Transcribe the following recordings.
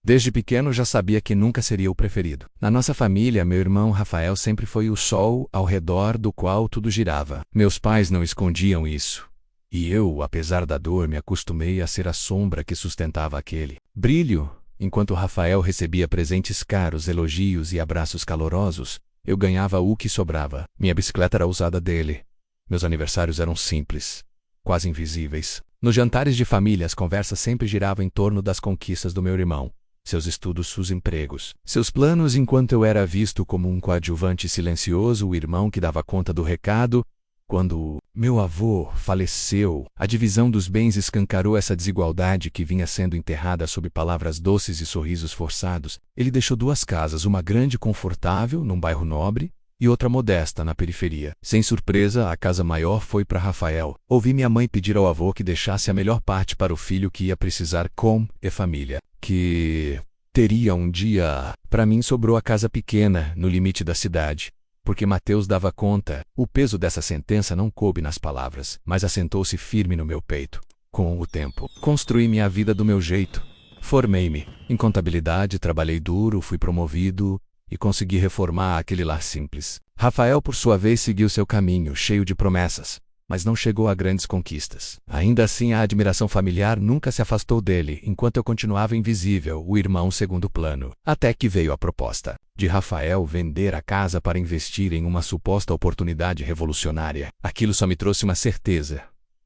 Desde pequeno já sabia que nunca seria o preferido. Na nossa família, meu irmão Rafael sempre foi o sol ao redor do qual tudo girava. Meus pais não escondiam isso. E eu, apesar da dor, me acostumei a ser a sombra que sustentava aquele brilho. Enquanto Rafael recebia presentes caros, elogios e abraços calorosos, eu ganhava o que sobrava. Minha bicicleta era usada dele. Meus aniversários eram simples, quase invisíveis. Nos jantares de família, as conversas sempre giravam em torno das conquistas do meu irmão, seus estudos, seus empregos, seus planos, enquanto eu era visto como um coadjuvante silencioso, o irmão que dava conta do recado. Quando meu avô faleceu, a divisão dos bens escancarou essa desigualdade que vinha sendo enterrada sob palavras doces e sorrisos forçados. Ele deixou 2 casas, uma grande e confortável, num bairro nobre, e outra modesta, na periferia. Sem surpresa, a casa maior foi para Rafael. Ouvi minha mãe pedir ao avô que deixasse a melhor parte para o filho que ia precisar e família, que teria um dia. Para mim sobrou a casa pequena, no limite da cidade, porque Mateus dava conta. O peso dessa sentença não coube nas palavras, mas assentou-se firme no meu peito. Com o tempo, construí minha vida do meu jeito. Formei-me em contabilidade, trabalhei duro, fui promovido e consegui reformar aquele lar simples. Rafael, por sua vez, seguiu seu caminho, cheio de promessas, mas não chegou a grandes conquistas. Ainda assim, a admiração familiar nunca se afastou dele, enquanto eu continuava invisível, o irmão segundo plano. Até que veio a proposta de Rafael vender a casa para investir em uma suposta oportunidade revolucionária. Aquilo só me trouxe uma certeza.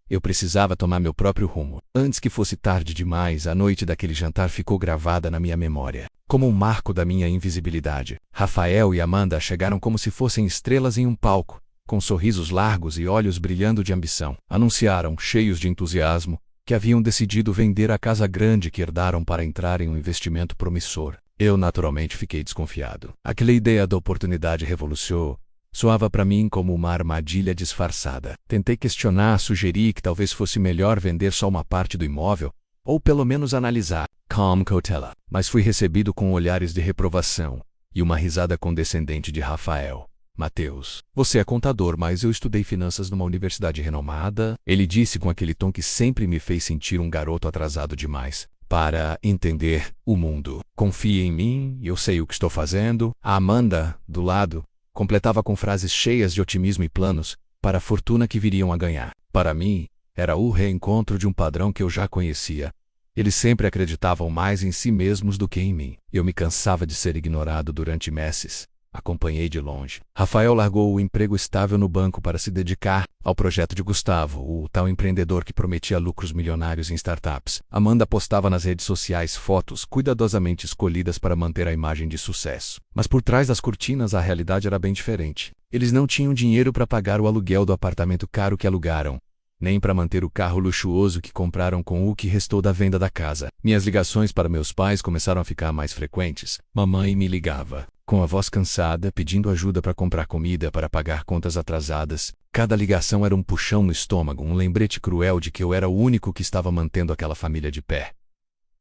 Eu precisava tomar meu próprio rumo. Antes que fosse tarde demais, a noite daquele jantar ficou gravada na minha memória, como um marco da minha invisibilidade. Rafael e Amanda chegaram como se fossem estrelas em um palco, com sorrisos largos e olhos brilhando de ambição. Anunciaram, cheios de entusiasmo, que haviam decidido vender a casa grande que herdaram para entrar em um investimento promissor. Eu naturalmente fiquei desconfiado. Aquela ideia da oportunidade revolucionou. Soava para mim como uma armadilha disfarçada. Tentei questionar, sugeri que talvez fosse melhor vender só uma parte do imóvel, ou pelo menos analisar, com cautela. Mas fui recebido com olhares de reprovação e uma risada condescendente de Rafael. Mateus, você é contador, mas eu estudei finanças numa universidade renomada, ele disse com aquele tom que sempre me fez sentir um garoto atrasado demais para entender o mundo. Confie em mim, eu sei o que estou fazendo. A Amanda, do lado, completava com frases cheias de otimismo e planos para a fortuna que viriam a ganhar. Para mim, era o reencontro de um padrão que eu já conhecia. Eles sempre acreditavam mais em si mesmos do que em mim. Eu me cansava de ser ignorado durante meses. Acompanhei de longe. Rafael largou o emprego estável no banco para se dedicar ao projeto de Gustavo, o tal empreendedor que prometia lucros milionários em startups. Amanda postava nas redes sociais fotos cuidadosamente escolhidas para manter a imagem de sucesso. Mas por trás das cortinas a realidade era bem diferente. Eles não tinham dinheiro para pagar o aluguel do apartamento caro que alugaram, nem para manter o carro luxuoso que compraram com o que restou da venda da casa. Minhas ligações para meus pais começaram a ficar mais frequentes. Mamãe me ligava, com a voz cansada, pedindo ajuda para comprar comida, para pagar contas atrasadas. Cada ligação era um puxão no estômago, um lembrete cruel de que eu era o único que estava mantendo aquela família de pé.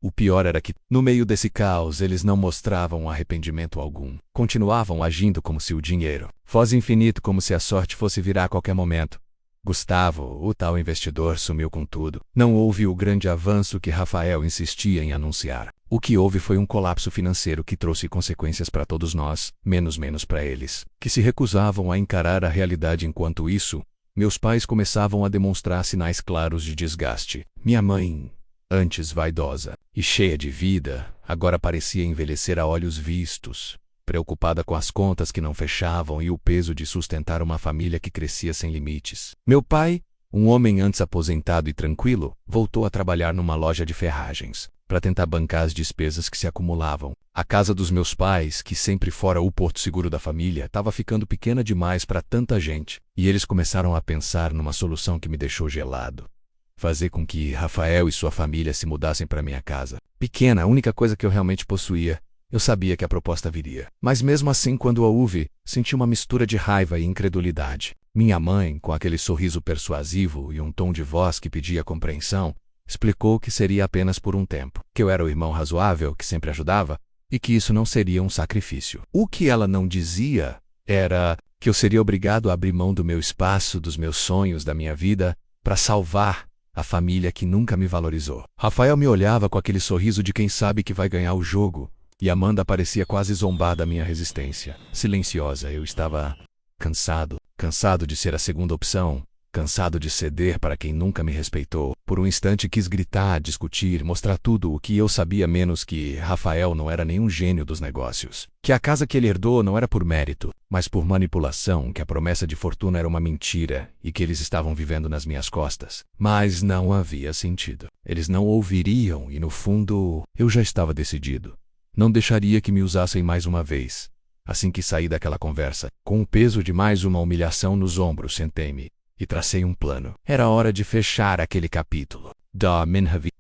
O pior era que, no meio desse caos, eles não mostravam arrependimento algum. Continuavam agindo como se o dinheiro fosse infinito, como se a sorte fosse virar a qualquer momento. Gustavo, o tal investidor, sumiu com tudo. Não houve o grande avanço que Rafael insistia em anunciar. O que houve foi um colapso financeiro que trouxe consequências para todos nós, menos para eles, que se recusavam a encarar a realidade. Enquanto isso, meus pais começavam a demonstrar sinais claros de desgaste. Minha mãe, antes vaidosa e cheia de vida, agora parecia envelhecer a olhos vistos, preocupada com as contas que não fechavam e o peso de sustentar uma família que crescia sem limites. Meu pai, um homem antes aposentado e tranquilo, voltou a trabalhar numa loja de ferragens, para tentar bancar as despesas que se acumulavam. A casa dos meus pais, que sempre fora o porto seguro da família, estava ficando pequena demais para tanta gente, e eles começaram a pensar numa solução que me deixou gelado. Fazer com que Rafael e sua família se mudassem para minha casa. Pequena, a única coisa que eu realmente possuía. Eu sabia que a proposta viria. Mas mesmo assim, quando a ouvi, senti uma mistura de raiva e incredulidade. Minha mãe, com aquele sorriso persuasivo e um tom de voz que pedia compreensão, explicou que seria apenas por um tempo, que eu era o irmão razoável que sempre ajudava e que isso não seria um sacrifício. O que ela não dizia era que eu seria obrigado a abrir mão do meu espaço, dos meus sonhos, da minha vida, para salvar a família que nunca me valorizou. Rafael me olhava com aquele sorriso de quem sabe que vai ganhar o jogo, e Amanda parecia quase zombar da minha resistência. Silenciosa, eu estava cansado de ser a segunda opção, cansado de ceder para quem nunca me respeitou. Por um instante quis gritar, discutir, mostrar tudo o que eu sabia, menos que Rafael não era nenhum gênio dos negócios. Que a casa que ele herdou não era por mérito, mas por manipulação, que a promessa de fortuna era uma mentira e que eles estavam vivendo nas minhas costas. Mas não havia sentido. Eles não ouviriam e, no fundo, eu já estava decidido. Não deixaria que me usassem mais uma vez. Assim que saí daquela conversa, com o peso de mais uma humilhação nos ombros, sentei-me e tracei um plano. Era hora de fechar aquele capítulo.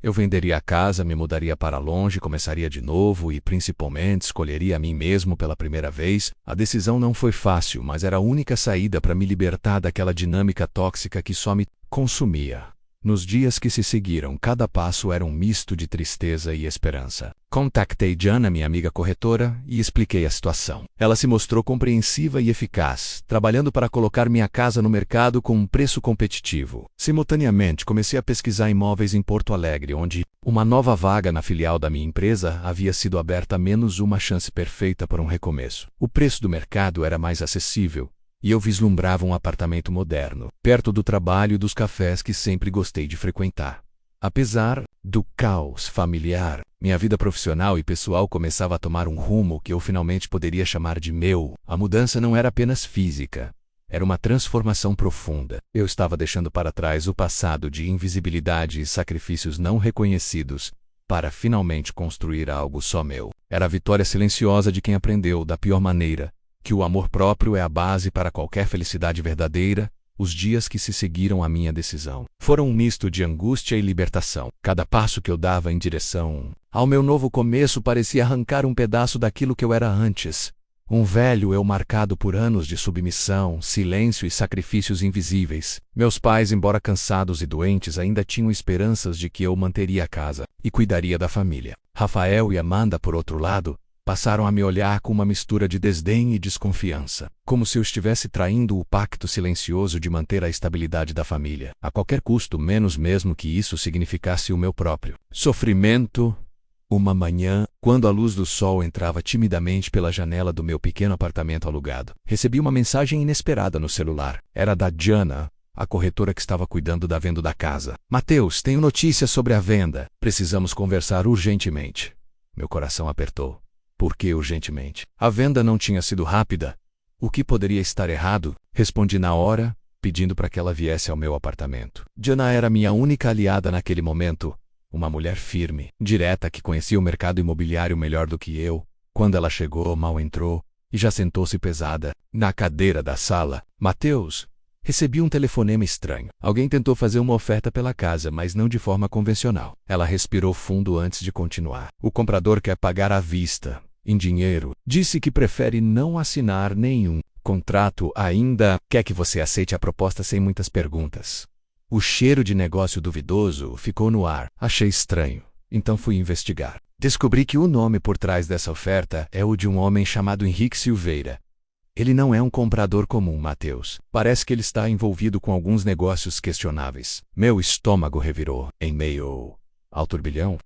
Eu venderia a casa, me mudaria para longe, começaria de novo e, principalmente, escolheria a mim mesmo pela primeira vez. A decisão não foi fácil, mas era a única saída para me libertar daquela dinâmica tóxica que só me consumia. Nos dias que se seguiram, cada passo era um misto de tristeza e esperança. Contactei Jana, minha amiga corretora, e expliquei a situação. Ela se mostrou compreensiva e eficaz, trabalhando para colocar minha casa no mercado com um preço competitivo. Simultaneamente, comecei a pesquisar imóveis em Porto Alegre, onde uma nova vaga na filial da minha empresa havia sido aberta, menos uma chance perfeita para um recomeço. O preço do mercado era mais acessível, e eu vislumbrava um apartamento moderno, perto do trabalho e dos cafés que sempre gostei de frequentar. Apesar do caos familiar, minha vida profissional e pessoal começava a tomar um rumo que eu finalmente poderia chamar de meu. A mudança não era apenas física, era uma transformação profunda. Eu estava deixando para trás o passado de invisibilidade e sacrifícios não reconhecidos para finalmente construir algo só meu. Era a vitória silenciosa de quem aprendeu, da pior maneira, que o amor próprio é a base para qualquer felicidade verdadeira. Os dias que se seguiram à minha decisão foram um misto de angústia e libertação. Cada passo que eu dava em direção ao meu novo começo parecia arrancar um pedaço daquilo que eu era antes. Um velho eu marcado por anos de submissão, silêncio e sacrifícios invisíveis. Meus pais, embora cansados e doentes, ainda tinham esperanças de que eu manteria a casa e cuidaria da família. Rafael e Amanda, por outro lado, passaram a me olhar com uma mistura de desdém e desconfiança, como se eu estivesse traindo o pacto silencioso de manter a estabilidade da família, a qualquer custo, menos mesmo que isso significasse o meu próprio sofrimento. Uma manhã, quando a luz do sol entrava timidamente pela janela do meu pequeno apartamento alugado, recebi uma mensagem inesperada no celular. Era da Jana, a corretora que estava cuidando da venda da casa. Mateus, tenho notícias sobre a venda. Precisamos conversar urgentemente. Meu coração apertou. Por que urgentemente? A venda não tinha sido rápida. O que poderia estar errado? Respondi na hora, pedindo para que ela viesse ao meu apartamento. Jana era minha única aliada naquele momento, uma mulher firme, direta que conhecia o mercado imobiliário melhor do que eu. Quando ela chegou, mal entrou e já sentou-se pesada na cadeira da sala. Mateus, recebi um telefonema estranho. Alguém tentou fazer uma oferta pela casa, mas não de forma convencional. Ela respirou fundo antes de continuar. O comprador quer pagar à vista, em dinheiro. Disse que prefere não assinar nenhum contrato ainda. Quer que você aceite a proposta sem muitas perguntas. O cheiro de negócio duvidoso ficou no ar. Achei estranho, então fui investigar. Descobri que o nome por trás dessa oferta é o de um homem chamado Henrique Silveira. Ele não é um comprador comum, Mateus. Parece que ele está envolvido com alguns negócios questionáveis. Meu estômago revirou. Em meio ao turbilhão,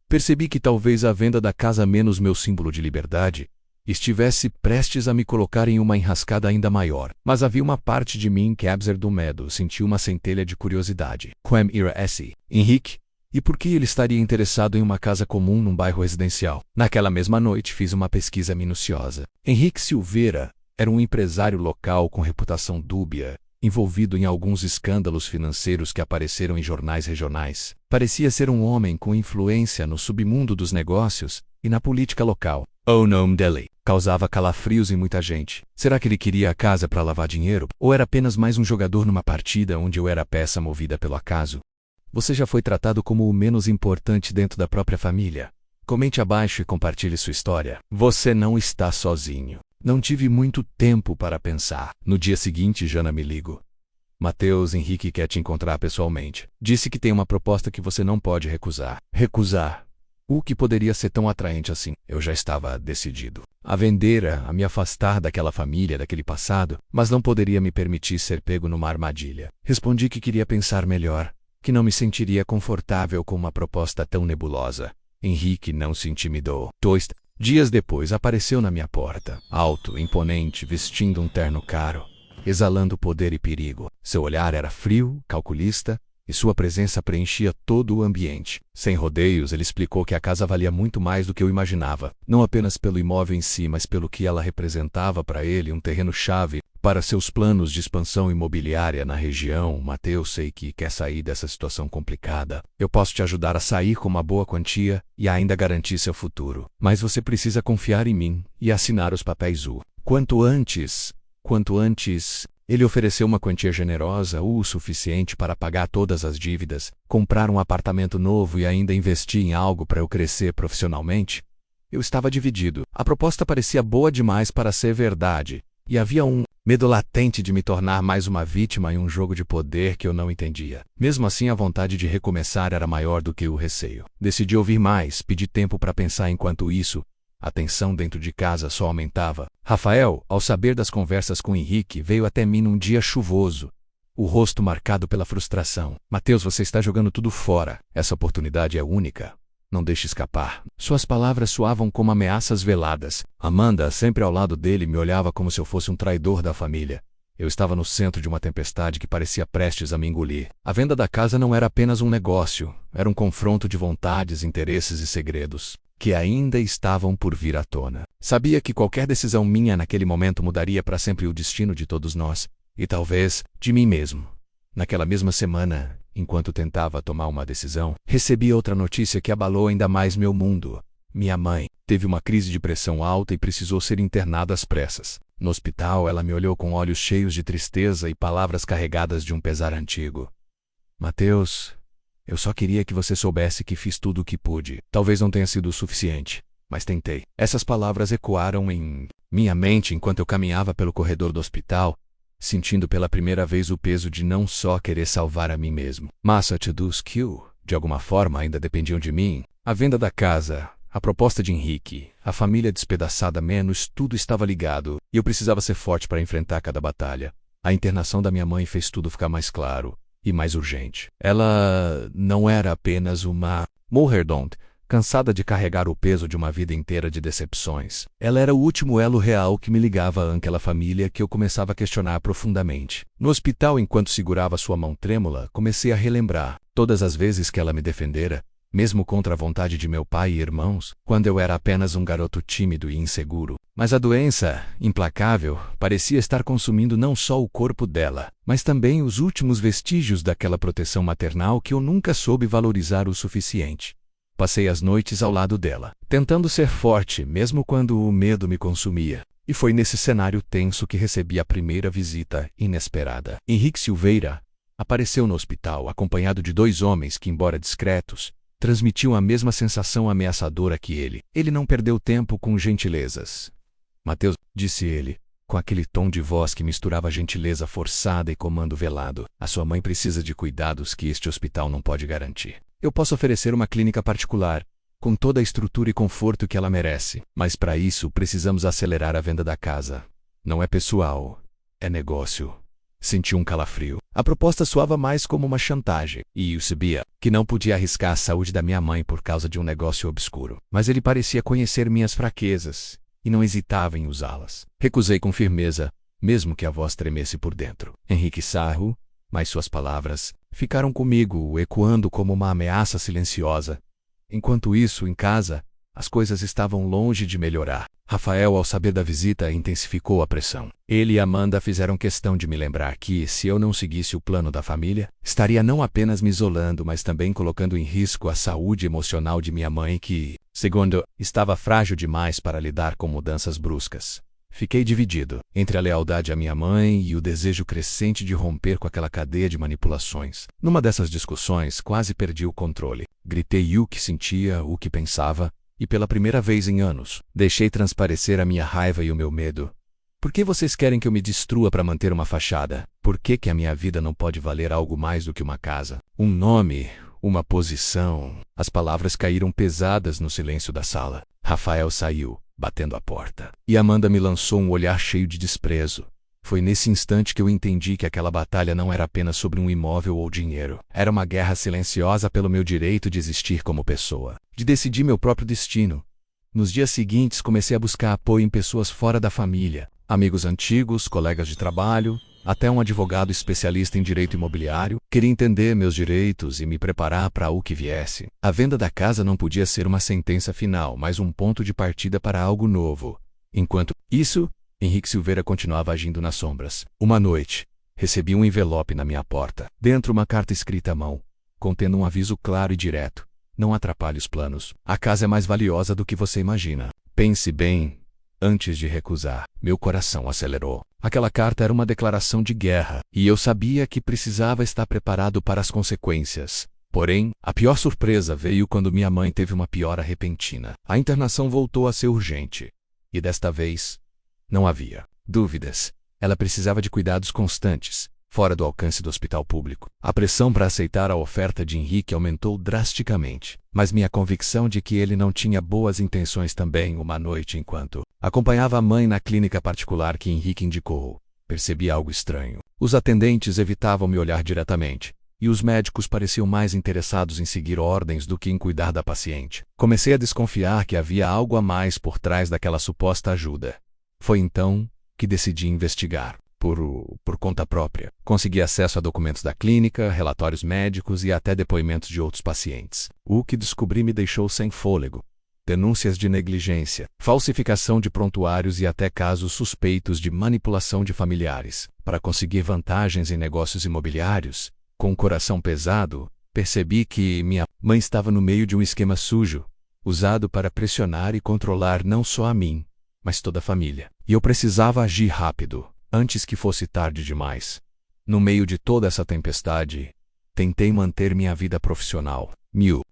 percebi que talvez a venda da casa, menos meu símbolo de liberdade, estivesse prestes a me colocar em uma enrascada ainda maior. Mas havia uma parte de mim que, apesar do medo, sentiu uma centelha de curiosidade. Quem era esse Henrique? E por que ele estaria interessado em uma casa comum num bairro residencial? Naquela mesma noite fiz uma pesquisa minuciosa. Henrique Silveira era um empresário local com reputação dúbia, envolvido em alguns escândalos financeiros que apareceram em jornais regionais. Parecia ser um homem com influência no submundo dos negócios e na política local. O nome dele causava calafrios em muita gente. Será que ele queria a casa para lavar dinheiro? Ou era apenas mais um jogador numa partida onde eu era peça movida pelo acaso? Você já foi tratado como o menos importante dentro da própria família? Comente abaixo e compartilhe sua história. Você não está sozinho. Não tive muito tempo para pensar. No dia seguinte, Jana me ligou. Mateus, Henrique quer te encontrar pessoalmente. Disse que tem uma proposta que você não pode recusar. Recusar? O que poderia ser tão atraente assim? Eu já estava decidido a vender, a me afastar daquela família, daquele passado, mas não poderia me permitir ser pego numa armadilha. Respondi que queria pensar melhor. que não me sentiria confortável com uma proposta tão nebulosa. Henrique não se intimidou. 2 dias depois apareceu na minha porta, alto, imponente, vestindo um terno caro, exalando poder e perigo. Seu olhar era frio, calculista, e sua presença preenchia todo o ambiente. Sem rodeios, ele explicou que a casa valia muito mais do que eu imaginava, não apenas pelo imóvel em si, mas pelo que ela representava para ele, um terreno-chave para seus planos de expansão imobiliária na região. Mateus, sei que quer sair dessa situação complicada. Eu posso te ajudar a sair com uma boa quantia e ainda garantir seu futuro. Mas você precisa confiar em mim e assinar os papéis quanto antes. Ele ofereceu uma quantia generosa, o suficiente para pagar todas as dívidas, comprar um apartamento novo e ainda investir em algo para eu crescer profissionalmente. Eu estava dividido. A proposta parecia boa demais para ser verdade, e havia um medo latente de me tornar mais uma vítima em um jogo de poder que eu não entendia. Mesmo assim, a vontade de recomeçar era maior do que o receio. Decidi ouvir mais, pedi tempo para pensar. Enquanto isso, a tensão dentro de casa só aumentava. Rafael, ao saber das conversas com Henrique, veio até mim num dia chuvoso, o rosto marcado pela frustração. Mateus, você está jogando tudo fora. Essa oportunidade é única. Não deixe escapar. Suas palavras soavam como ameaças veladas. Amanda, sempre ao lado dele, me olhava como se eu fosse um traidor da família. Eu estava no centro de uma tempestade que parecia prestes a me engolir. A venda da casa não era apenas um negócio, era um confronto de vontades, interesses e segredos que ainda estavam por vir à tona. Sabia que qualquer decisão minha naquele momento mudaria para sempre o destino de todos nós, e talvez de mim mesmo. Naquela mesma semana, enquanto tentava tomar uma decisão, recebi outra notícia que abalou ainda mais meu mundo. Minha mãe teve uma crise de pressão alta e precisou ser internada às pressas. No hospital, ela me olhou com olhos cheios de tristeza e palavras carregadas de um pesar antigo. Mateus, eu só queria que você soubesse que fiz tudo o que pude. Talvez não tenha sido o suficiente, mas tentei. Essas palavras ecoaram em minha mente enquanto eu caminhava pelo corredor do hospital, sentindo pela primeira vez o peso de não só querer salvar a mim mesmo, mas todos que, de alguma forma, ainda dependiam de mim. A venda da casa, a proposta de Henrique, a família despedaçada, tudo estava ligado, e eu precisava ser forte para enfrentar cada batalha. A internação da minha mãe fez tudo ficar mais claro e mais urgente. Ela não era apenas uma Moordont, cansada de carregar o peso de uma vida inteira de decepções. Ela era o último elo real que me ligava àquela família que eu começava a questionar profundamente. No hospital, enquanto segurava sua mão trêmula, comecei a relembrar todas as vezes que ela me defendera, mesmo contra a vontade de meu pai e irmãos, quando eu era apenas um garoto tímido e inseguro. Mas a doença, implacável, parecia estar consumindo não só o corpo dela, mas também os últimos vestígios daquela proteção maternal que eu nunca soube valorizar o suficiente. Passei as noites ao lado dela, tentando ser forte, mesmo quando o medo me consumia. E foi nesse cenário tenso que recebi a primeira visita inesperada. Henrique Silveira apareceu no hospital, acompanhado de 2 homens que, embora discretos, transmitiam a mesma sensação ameaçadora que ele. Ele não perdeu tempo com gentilezas. Mateus, disse ele, com aquele tom de voz que misturava gentileza forçada e comando velado, a sua mãe precisa de cuidados que este hospital não pode garantir. Eu posso oferecer uma clínica particular, com toda a estrutura e conforto que ela merece, mas para isso precisamos acelerar a venda da casa. Não é pessoal, é negócio. Senti um calafrio. A proposta soava mais como uma chantagem, e eu sabia que não podia arriscar a saúde da minha mãe por causa de um negócio obscuro. Mas ele parecia conhecer minhas fraquezas, e não hesitava em usá-las. Recusei com firmeza, mesmo que a voz tremesse por dentro. Henrique Sarro, mas suas palavras ficaram comigo, ecoando como uma ameaça silenciosa. Enquanto isso, em casa, as coisas estavam longe de melhorar. Rafael, ao saber da visita, intensificou a pressão. Ele e Amanda fizeram questão de me lembrar que, se eu não seguisse o plano da família, estaria não apenas me isolando, mas também colocando em risco a saúde emocional de minha mãe que, segundo, estava frágil demais para lidar com mudanças bruscas. Fiquei dividido entre a lealdade à minha mãe e o desejo crescente de romper com aquela cadeia de manipulações. Numa dessas discussões, quase perdi o controle. Gritei o que sentia, o que pensava, e pela primeira vez em anos, deixei transparecer a minha raiva e o meu medo. Por que vocês querem que eu me destrua para manter uma fachada? Por que a minha vida não pode valer algo mais do que uma casa? Um nome, uma posição. As palavras caíram pesadas no silêncio da sala. Rafael saiu, batendo a porta. E Amanda me lançou um olhar cheio de desprezo. Foi nesse instante que eu entendi que aquela batalha não era apenas sobre um imóvel ou dinheiro. Era uma guerra silenciosa pelo meu direito de existir como pessoa, de decidir meu próprio destino. Nos dias seguintes, comecei a buscar apoio em pessoas fora da família, amigos antigos, colegas de trabalho, até um advogado especialista em direito imobiliário. Queria entender meus direitos e me preparar para o que viesse. A venda da casa não podia ser uma sentença final, mas um ponto de partida para algo novo. Enquanto isso, Henrique Silveira continuava agindo nas sombras. Uma noite, recebi um envelope na minha porta. Dentro, uma carta escrita à mão, contendo um aviso claro e direto. Não atrapalhe os planos. A casa é mais valiosa do que você imagina. Pense bem antes de recusar. Meu coração acelerou. Aquela carta era uma declaração de guerra, e eu sabia que precisava estar preparado para as consequências. Porém, a pior surpresa veio quando minha mãe teve uma piora repentina. A internação voltou a ser urgente. E desta vez, não havia dúvidas. Ela precisava de cuidados constantes, fora do alcance do hospital público. A pressão para aceitar a oferta de Henrique aumentou drasticamente, mas minha convicção de que ele não tinha boas intenções também. Uma noite, enquanto acompanhava a mãe na clínica particular que Henrique indicou, percebi algo estranho. Os atendentes evitavam me olhar diretamente, e os médicos pareciam mais interessados em seguir ordens do que em cuidar da paciente. Comecei a desconfiar que havia algo a mais por trás daquela suposta ajuda. Foi então que decidi investigar. Por conta própria. Consegui acesso a documentos da clínica, relatórios médicos e até depoimentos de outros pacientes. O que descobri me deixou sem fôlego. Denúncias de negligência, falsificação de prontuários e até casos suspeitos de manipulação de familiares. Para conseguir vantagens em negócios imobiliários, com o coração pesado, percebi que minha mãe estava no meio de um esquema sujo, usado para pressionar e controlar não só a mim, mas toda a família. E eu precisava agir rápido, antes que fosse tarde demais. No meio de toda essa tempestade, tentei manter minha vida profissional.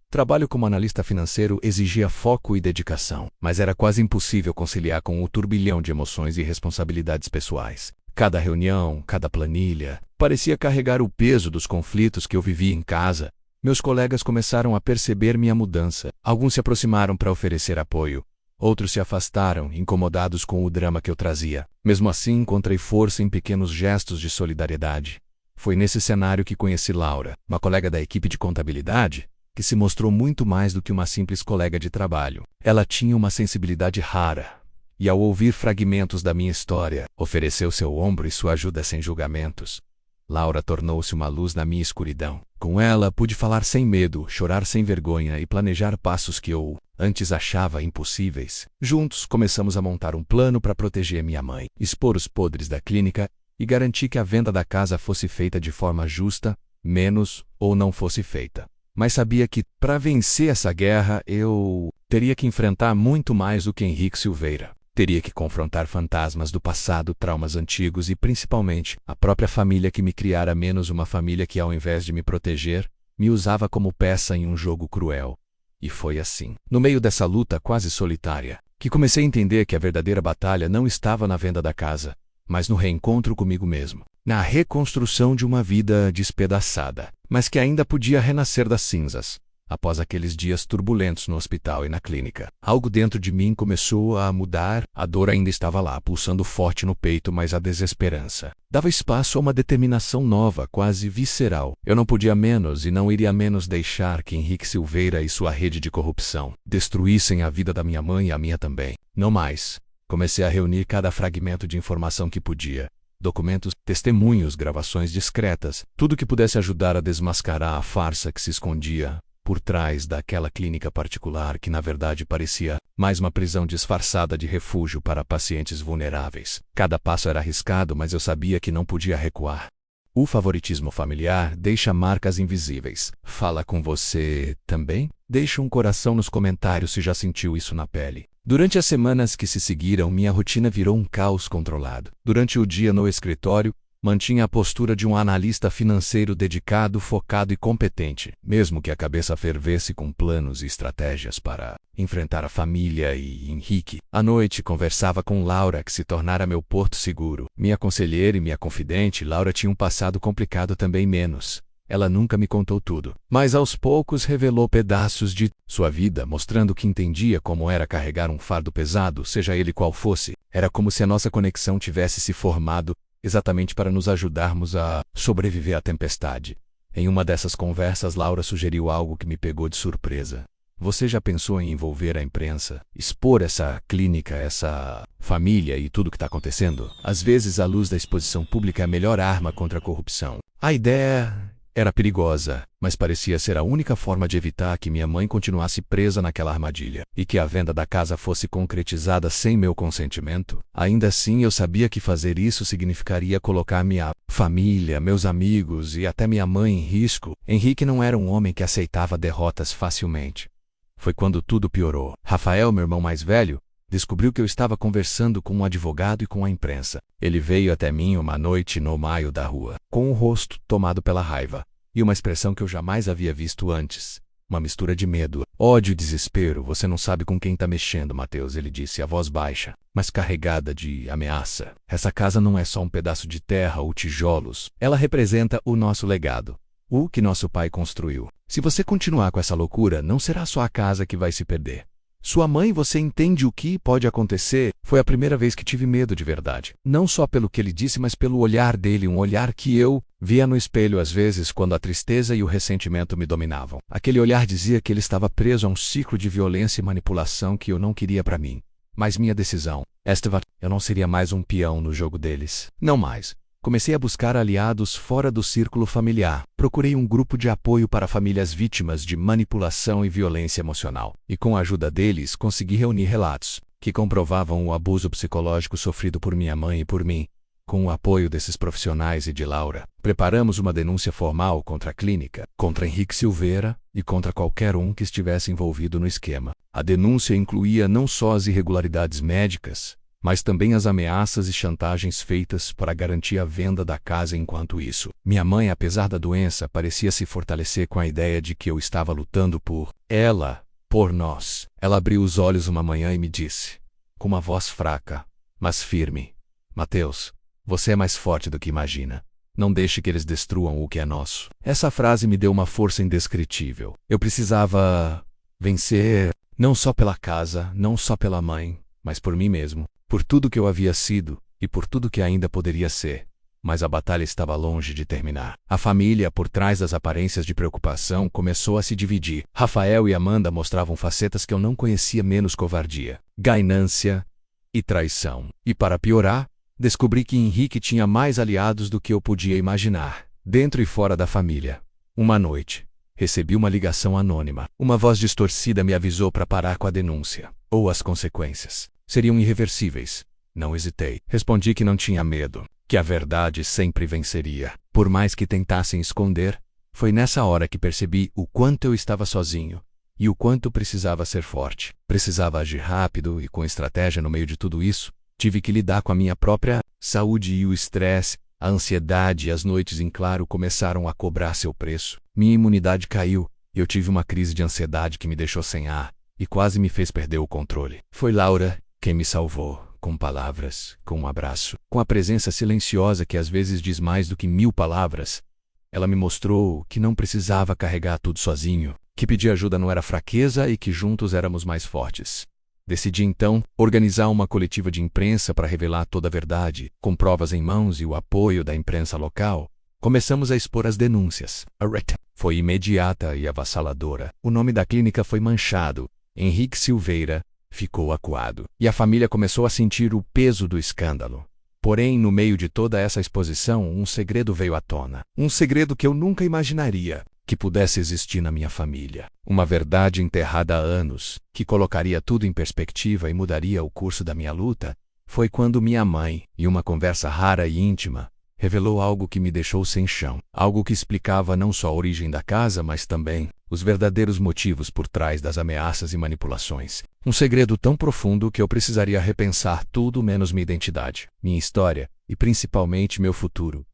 Trabalho como analista financeiro exigia foco e dedicação, mas era quase impossível conciliar com o turbilhão de emoções e responsabilidades pessoais. Cada reunião, cada planilha, parecia carregar o peso dos conflitos que eu vivia em casa. Meus colegas começaram a perceber minha mudança. Alguns se aproximaram para oferecer apoio. Outros se afastaram, incomodados com o drama que eu trazia. Mesmo assim, encontrei força em pequenos gestos de solidariedade. Foi nesse cenário que conheci Laura, uma colega da equipe de contabilidade, que se mostrou muito mais do que uma simples colega de trabalho. Ela tinha uma sensibilidade rara, e ao ouvir fragmentos da minha história, ofereceu seu ombro e sua ajuda sem julgamentos. Laura tornou-se uma luz na minha escuridão. Com ela, pude falar sem medo, chorar sem vergonha e planejar passos que eu antes achava impossíveis. Juntos, começamos a montar um plano para proteger minha mãe, expor os podres da clínica e garantir que a venda da casa fosse feita de forma justa, menos ou não fosse feita. Mas sabia que, para vencer essa guerra, eu teria que enfrentar muito mais do que Henrique Silveira. Teria que confrontar fantasmas do passado, traumas antigos e, principalmente, a própria família que me criara, menos uma família que, ao invés de me proteger, me usava como peça em um jogo cruel. E foi assim, no meio dessa luta quase solitária, que comecei a entender que a verdadeira batalha não estava na venda da casa, mas no reencontro comigo mesmo, na reconstrução de uma vida despedaçada, mas que ainda podia renascer das cinzas. Após aqueles dias turbulentos no hospital e na clínica, algo dentro de mim começou a mudar. A dor ainda estava lá, pulsando forte no peito, mas a desesperança dava espaço a uma determinação nova, quase visceral. Eu não podia menos e não iria menos deixar que Henrique Silveira e sua rede de corrupção destruíssem a vida da minha mãe e a minha também. Não mais. Comecei a reunir cada fragmento de informação que podia. Documentos, testemunhos, gravações discretas, tudo que pudesse ajudar a desmascarar a farsa que se escondia por trás daquela clínica particular que na verdade parecia mais uma prisão disfarçada de refúgio para pacientes vulneráveis. Cada passo era arriscado, mas eu sabia que não podia recuar. O favoritismo familiar deixa marcas invisíveis. Fala com você também? Deixa um coração nos comentários se já sentiu isso na pele. Durante as semanas que se seguiram, minha rotina virou um caos controlado. Durante o dia no escritório, mantinha a postura de um analista financeiro dedicado, focado e competente, mesmo que a cabeça fervesse com planos e estratégias para enfrentar a família e Henrique. À noite, conversava com Laura, que se tornara meu porto seguro. Minha conselheira e minha confidente, Laura tinha um passado complicado também, menos. Ela nunca me contou tudo, mas aos poucos revelou pedaços de sua vida, mostrando que entendia como era carregar um fardo pesado, seja ele qual fosse. Era como se a nossa conexão tivesse se formado exatamente para nos ajudarmos a sobreviver à tempestade. Em uma dessas conversas, Laura sugeriu algo que me pegou de surpresa. Você já pensou em envolver a imprensa, expor essa clínica, essa família e tudo o que está acontecendo? Às vezes, a luz da exposição pública é a melhor arma contra a corrupção. A ideia era perigosa, mas parecia ser a única forma de evitar que minha mãe continuasse presa naquela armadilha, e que a venda da casa fosse concretizada sem meu consentimento. Ainda assim, eu sabia que fazer isso significaria colocar minha família, meus amigos e até minha mãe em risco. Henrique não era um homem que aceitava derrotas facilmente. Foi quando tudo piorou. Rafael, meu irmão mais velho, descobriu que eu estava conversando com um advogado e com a imprensa. Ele veio até mim uma noite no meio da rua, com o rosto tomado pela raiva, e uma expressão que eu jamais havia visto antes. Uma mistura de medo, ódio e desespero. Você não sabe com quem está mexendo, Mateus, ele disse, a voz baixa, mas carregada de ameaça. Essa casa não é só um pedaço de terra ou tijolos. Ela representa o nosso legado, o que nosso pai construiu. Se você continuar com essa loucura, não será só a casa que vai se perder. Sua mãe, você entende o que pode acontecer? Foi a primeira vez que tive medo de verdade. Não só pelo que ele disse, mas pelo olhar dele, um olhar que eu via no espelho às vezes quando a tristeza e o ressentimento me dominavam. Aquele olhar dizia que ele estava preso a um ciclo de violência e manipulação que eu não queria para mim. Mas minha decisão, Estevan, eu não seria mais um peão no jogo deles. Não mais. Comecei a buscar aliados fora do círculo familiar. Procurei um grupo de apoio para famílias vítimas de manipulação e violência emocional. E com a ajuda deles, consegui reunir relatos que comprovavam o abuso psicológico sofrido por minha mãe e por mim. Com o apoio desses profissionais e de Laura, preparamos uma denúncia formal contra a clínica, contra Henrique Silveira e contra qualquer um que estivesse envolvido no esquema. A denúncia incluía não só as irregularidades médicas, mas também as ameaças e chantagens feitas para garantir a venda da casa. Enquanto isso, minha mãe, apesar da doença, parecia se fortalecer com a ideia de que eu estava lutando por ela, por nós. Ela abriu os olhos uma manhã e me disse, com uma voz fraca, mas firme, Mateus, você é mais forte do que imagina. Não deixe que eles destruam o que é nosso. Essa frase me deu uma força indescritível. Eu precisava vencer, não só pela casa, não só pela mãe, mas por mim mesmo. Por tudo que eu havia sido e por tudo que ainda poderia ser. Mas a batalha estava longe de terminar. A família, por trás das aparências de preocupação, começou a se dividir. Rafael e Amanda mostravam facetas que eu não conhecia, menos covardia, ganância e traição. E para piorar, descobri que Henrique tinha mais aliados do que eu podia imaginar, dentro e fora da família. Uma noite, recebi uma ligação anônima. Uma voz distorcida me avisou para parar com a denúncia, ou as consequências seriam irreversíveis. Não hesitei. Respondi que não tinha medo, que a verdade sempre venceria. Por mais que tentassem esconder, foi nessa hora que percebi o quanto eu estava sozinho e o quanto precisava ser forte. Precisava agir rápido e com estratégia no meio de tudo isso. Tive que lidar com a minha própria saúde e o estresse, a ansiedade e as noites em claro começaram a cobrar seu preço. Minha imunidade caiu e eu tive uma crise de ansiedade que me deixou sem ar e quase me fez perder o controle. Foi Laura quem me salvou, com palavras, com um abraço, com a presença silenciosa que às vezes diz mais do que 1000 palavras. Ela me mostrou que não precisava carregar tudo sozinho, que pedir ajuda não era fraqueza e que juntos éramos mais fortes. Decidi então organizar uma coletiva de imprensa para revelar toda a verdade, com provas em mãos e o apoio da imprensa local. Começamos a expor as denúncias. A reta foi imediata e avassaladora. O nome da clínica foi manchado. Henrique Silveira ficou acuado. E a família começou a sentir o peso do escândalo. Porém, no meio de toda essa exposição, um segredo veio à tona. Um segredo que eu nunca imaginaria que pudesse existir na minha família. Uma verdade enterrada há anos, que colocaria tudo em perspectiva e mudaria o curso da minha luta. Foi quando minha mãe, em uma conversa rara e íntima, revelou algo que me deixou sem chão. Algo que explicava não só a origem da casa, mas também os verdadeiros motivos por trás das ameaças e manipulações. Um segredo tão profundo que eu precisaria repensar tudo menos minha identidade, minha história e principalmente meu futuro.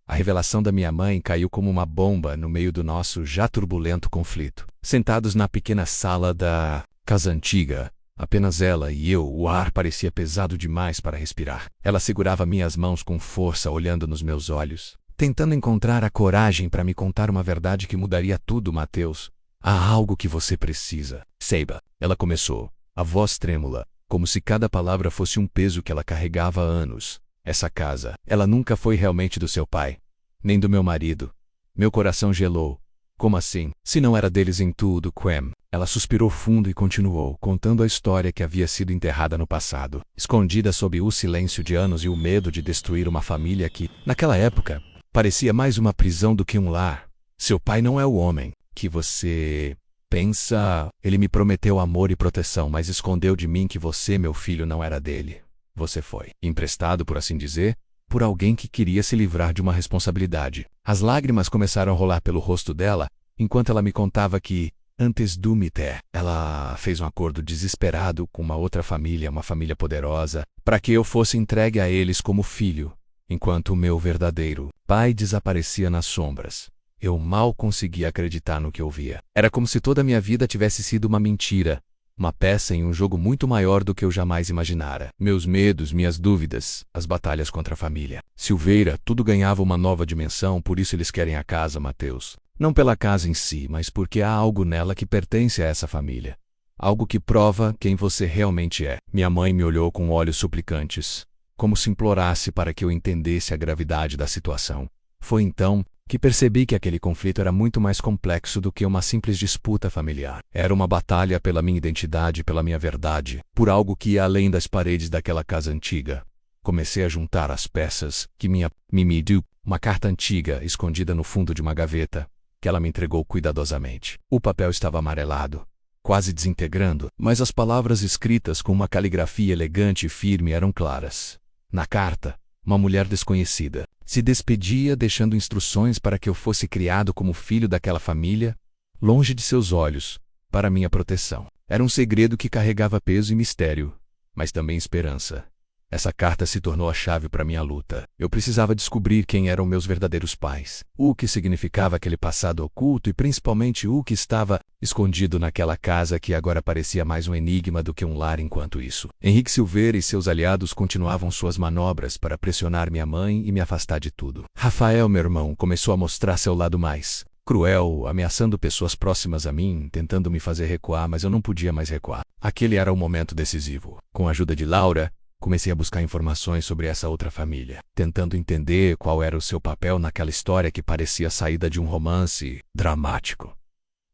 A revelação da minha mãe caiu como uma bomba no meio do nosso já turbulento conflito. Sentados na pequena sala da casa antiga, apenas ela e eu, o ar parecia pesado demais para respirar. Ela segurava minhas mãos com força, olhando nos meus olhos, tentando encontrar a coragem para me contar uma verdade que mudaria tudo, Mateus. Há algo que você precisa. Saiba, ela começou, a voz trêmula, como se cada palavra fosse um peso que ela carregava há anos. Essa casa, ela nunca foi realmente do seu pai, nem do meu marido. Meu coração gelou. Como assim? Se não era deles em tudo, Quem? Ela suspirou fundo e continuou, contando a história que havia sido enterrada no passado, escondida sob o silêncio de anos e o medo de destruir uma família que, naquela época, parecia mais uma prisão do que um lar. Seu pai não é o homem que você pensa. Ele me prometeu amor e proteção, mas escondeu de mim que você, meu filho, não era dele. Você foi emprestado, por assim dizer, por alguém que queria se livrar de uma responsabilidade. As lágrimas começaram a rolar pelo rosto dela, enquanto ela me contava que, antes do Mité, ela fez um acordo desesperado com uma outra família, uma família poderosa, para que eu fosse entregue a eles como filho, enquanto o meu verdadeiro pai desaparecia nas sombras. Eu mal conseguia acreditar no que ouvia. Era como se toda a minha vida tivesse sido uma mentira, uma peça em um jogo muito maior do que eu jamais imaginara. Meus medos, minhas dúvidas, as batalhas contra a família. Silveira, tudo ganhava uma nova dimensão, por isso eles querem a casa, Mateus. Não pela casa em si, mas porque há algo nela que pertence a essa família. Algo que prova quem você realmente é. Minha mãe me olhou com olhos suplicantes, como se implorasse para que eu entendesse a gravidade da situação. Foi então que percebi que aquele conflito era muito mais complexo do que uma simples disputa familiar. Era uma batalha pela minha identidade, pela minha verdade, por algo que ia além das paredes daquela casa antiga. Comecei a juntar as peças que minha Mimi deu, uma carta antiga escondida no fundo de uma gaveta, que ela me entregou cuidadosamente. O papel estava amarelado, quase desintegrando, mas as palavras escritas com uma caligrafia elegante e firme eram claras. Na carta, uma mulher desconhecida se despedia deixando instruções para que eu fosse criado como filho daquela família, longe de seus olhos, para minha proteção. Era um segredo que carregava peso e mistério, mas também esperança. Essa carta se tornou a chave para minha luta. Eu precisava descobrir quem eram meus verdadeiros pais, o que significava aquele passado oculto e principalmente o que estava escondido naquela casa que agora parecia mais um enigma do que um lar. Enquanto isso, Henrique Silveira e seus aliados continuavam suas manobras para pressionar minha mãe e me afastar de tudo. Rafael, meu irmão, começou a mostrar seu lado mais cruel, ameaçando pessoas próximas a mim, tentando me fazer recuar, mas eu não podia mais recuar. Aquele era o momento decisivo. Com a ajuda de Laura, comecei a buscar informações sobre essa outra família, tentando entender qual era o seu papel naquela história que parecia saída de um romance dramático.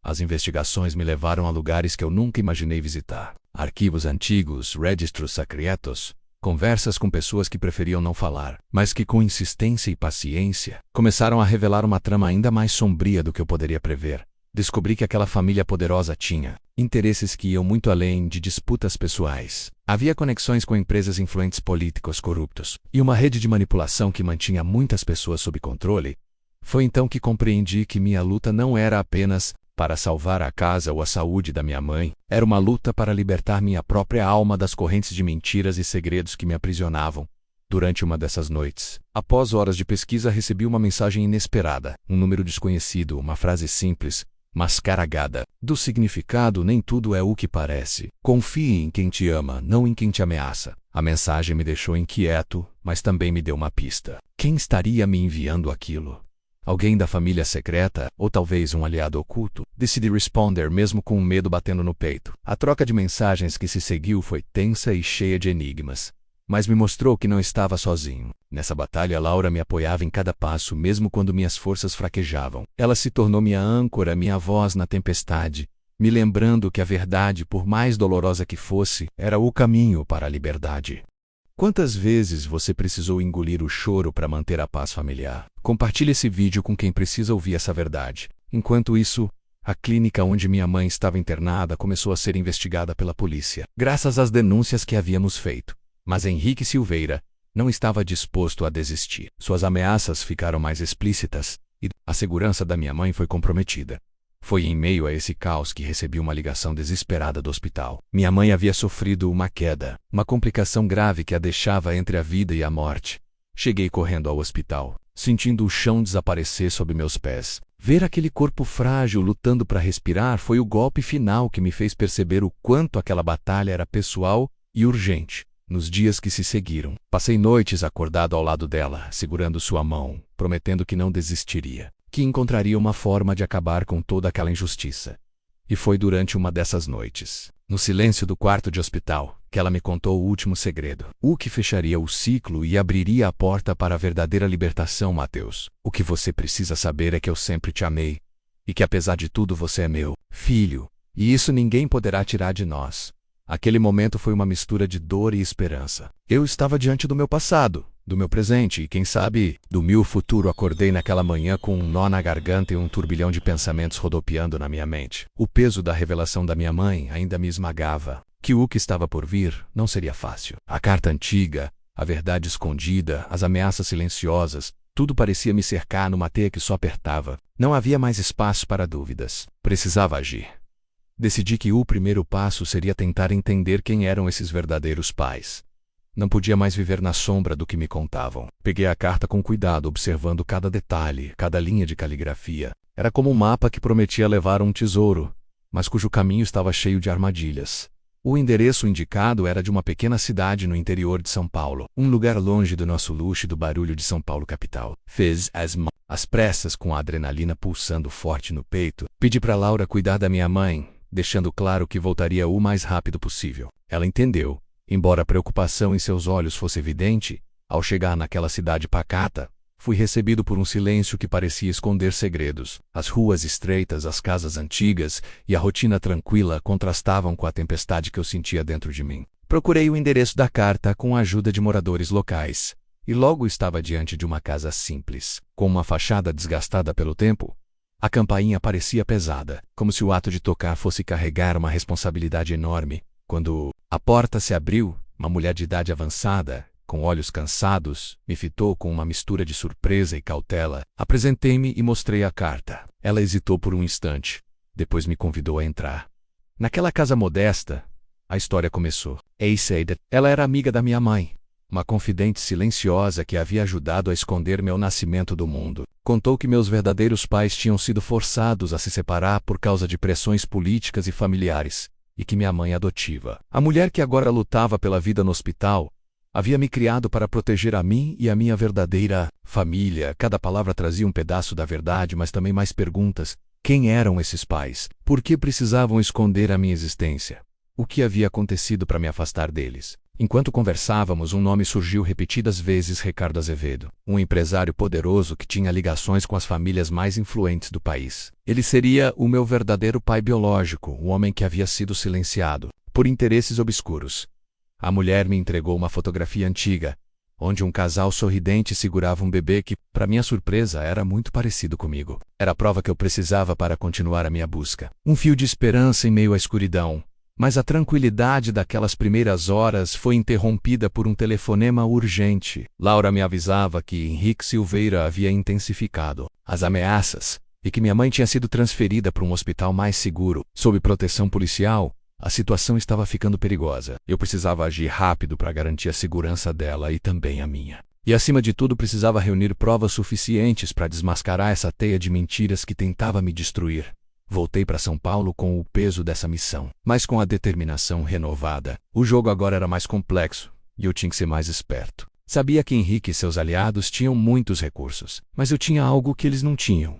As investigações me levaram a lugares que eu nunca imaginei visitar. Arquivos antigos, registros secretos, conversas com pessoas que preferiam não falar, mas que com insistência e paciência começaram a revelar uma trama ainda mais sombria do que eu poderia prever. Descobri que aquela família poderosa tinha interesses que iam muito além de disputas pessoais. Havia conexões com empresas influentes políticos corruptos e uma rede de manipulação que mantinha muitas pessoas sob controle. Foi então que compreendi que minha luta não era apenas para salvar a casa ou a saúde da minha mãe, era uma luta para libertar minha própria alma das correntes de mentiras e segredos que me aprisionavam. Durante uma dessas noites, após horas de pesquisa, recebi uma mensagem inesperada, um número desconhecido, uma frase simples, mas carregada do significado: nem tudo é o que parece. Confie em quem te ama, não em quem te ameaça. A mensagem me deixou inquieto, mas também me deu uma pista. Quem estaria me enviando aquilo? Alguém da família secreta, ou talvez um aliado oculto? Decidi responder mesmo com o medo batendo no peito. A troca de mensagens que se seguiu foi tensa e cheia de enigmas, mas me mostrou que não estava sozinho. Nessa batalha, Laura me apoiava em cada passo, mesmo quando minhas forças fraquejavam. Ela se tornou minha âncora, minha voz na tempestade, me lembrando que a verdade, por mais dolorosa que fosse, era o caminho para a liberdade. Quantas vezes você precisou engolir o choro para manter a paz familiar? Compartilhe esse vídeo com quem precisa ouvir essa verdade. Enquanto isso, a clínica onde minha mãe estava internada começou a ser investigada pela polícia, graças às denúncias que havíamos feito. Mas Henrique Silveira não estava disposto a desistir. Suas ameaças ficaram mais explícitas e a segurança da minha mãe foi comprometida. Foi em meio a esse caos que recebi uma ligação desesperada do hospital. Minha mãe havia sofrido uma queda, uma complicação grave que a deixava entre a vida e a morte. Cheguei correndo ao hospital, sentindo o chão desaparecer sob meus pés. Ver aquele corpo frágil lutando para respirar foi o golpe final que me fez perceber o quanto aquela batalha era pessoal e urgente. Nos dias que se seguiram, passei noites acordado ao lado dela, segurando sua mão, prometendo que não desistiria, que encontraria uma forma de acabar com toda aquela injustiça. E foi durante uma dessas noites, no silêncio do quarto de hospital, que ela me contou o último segredo. O que fecharia o ciclo e abriria a porta para a verdadeira libertação, Mateus. O que você precisa saber é que eu sempre te amei. E que apesar de tudo você é meu filho. E isso ninguém poderá tirar de nós. Aquele momento foi uma mistura de dor e esperança. Eu estava diante do meu passado, do meu presente e, quem sabe, do meu futuro. Acordei naquela manhã com um nó na garganta e um turbilhão de pensamentos rodopiando na minha mente. O peso da revelação da minha mãe ainda me esmagava. Que o que estava por vir não seria fácil. A carta antiga, a verdade escondida, as ameaças silenciosas, tudo parecia me cercar numa teia que só apertava. Não havia mais espaço para dúvidas. Precisava agir. Decidi que o primeiro passo seria tentar entender quem eram esses verdadeiros pais. Não podia mais viver na sombra do que me contavam. Peguei a carta com cuidado, observando cada detalhe, cada linha de caligrafia. Era como um mapa que prometia levar um tesouro, mas cujo caminho estava cheio de armadilhas. O endereço indicado era de uma pequena cidade no interior de São Paulo, um lugar longe do nosso luxo e do barulho de São Paulo capital. Fiz as pressas com a adrenalina pulsando forte no peito. Pedi para Laura cuidar da minha mãe, deixando claro que voltaria o mais rápido possível. Ela entendeu, embora a preocupação em seus olhos fosse evidente. Ao chegar naquela cidade pacata, fui recebido por um silêncio que parecia esconder segredos. As ruas estreitas, as casas antigas e a rotina tranquila contrastavam com a tempestade que eu sentia dentro de mim. Procurei o endereço da carta com a ajuda de moradores locais, e logo estava diante de uma casa simples, com uma fachada desgastada pelo tempo. A campainha parecia pesada, como se o ato de tocar fosse carregar uma responsabilidade enorme. Quando a porta se abriu, uma mulher de idade avançada, com olhos cansados, me fitou com uma mistura de surpresa e cautela. Apresentei-me e mostrei a carta. Ela hesitou por um instante. Depois me convidou a entrar. Naquela casa modesta, a história começou. Ela era amiga da minha mãe, uma confidente silenciosa que havia ajudado a esconder meu nascimento do mundo. Contou que meus verdadeiros pais tinham sido forçados a se separar por causa de pressões políticas e familiares, e que minha mãe adotiva, a mulher que agora lutava pela vida no hospital, havia me criado para proteger a mim e a minha verdadeira família. Cada palavra trazia um pedaço da verdade, mas também mais perguntas. Quem eram esses pais? Por que precisavam esconder a minha existência? O que havia acontecido para me afastar deles? Enquanto conversávamos, um nome surgiu repetidas vezes: Ricardo Azevedo, um empresário poderoso que tinha ligações com as famílias mais influentes do país. Ele seria o meu verdadeiro pai biológico, o homem que havia sido silenciado por interesses obscuros. A mulher me entregou uma fotografia antiga, onde um casal sorridente segurava um bebê que, para minha surpresa, era muito parecido comigo. Era a prova que eu precisava para continuar a minha busca. Um fio de esperança em meio à escuridão. Mas a tranquilidade daquelas primeiras horas foi interrompida por um telefonema urgente. Laura me avisava que Henrique Silveira havia intensificado as ameaças e que minha mãe tinha sido transferida para um hospital mais seguro. Sob proteção policial, a situação estava ficando perigosa. Eu precisava agir rápido para garantir a segurança dela e também a minha. E acima de tudo precisava reunir provas suficientes para desmascarar essa teia de mentiras que tentava me destruir. Voltei para São Paulo com o peso dessa missão, mas com a determinação renovada. O jogo agora era mais complexo, e eu tinha que ser mais esperto. Sabia que Henrique e seus aliados tinham muitos recursos, mas eu tinha algo que eles não tinham.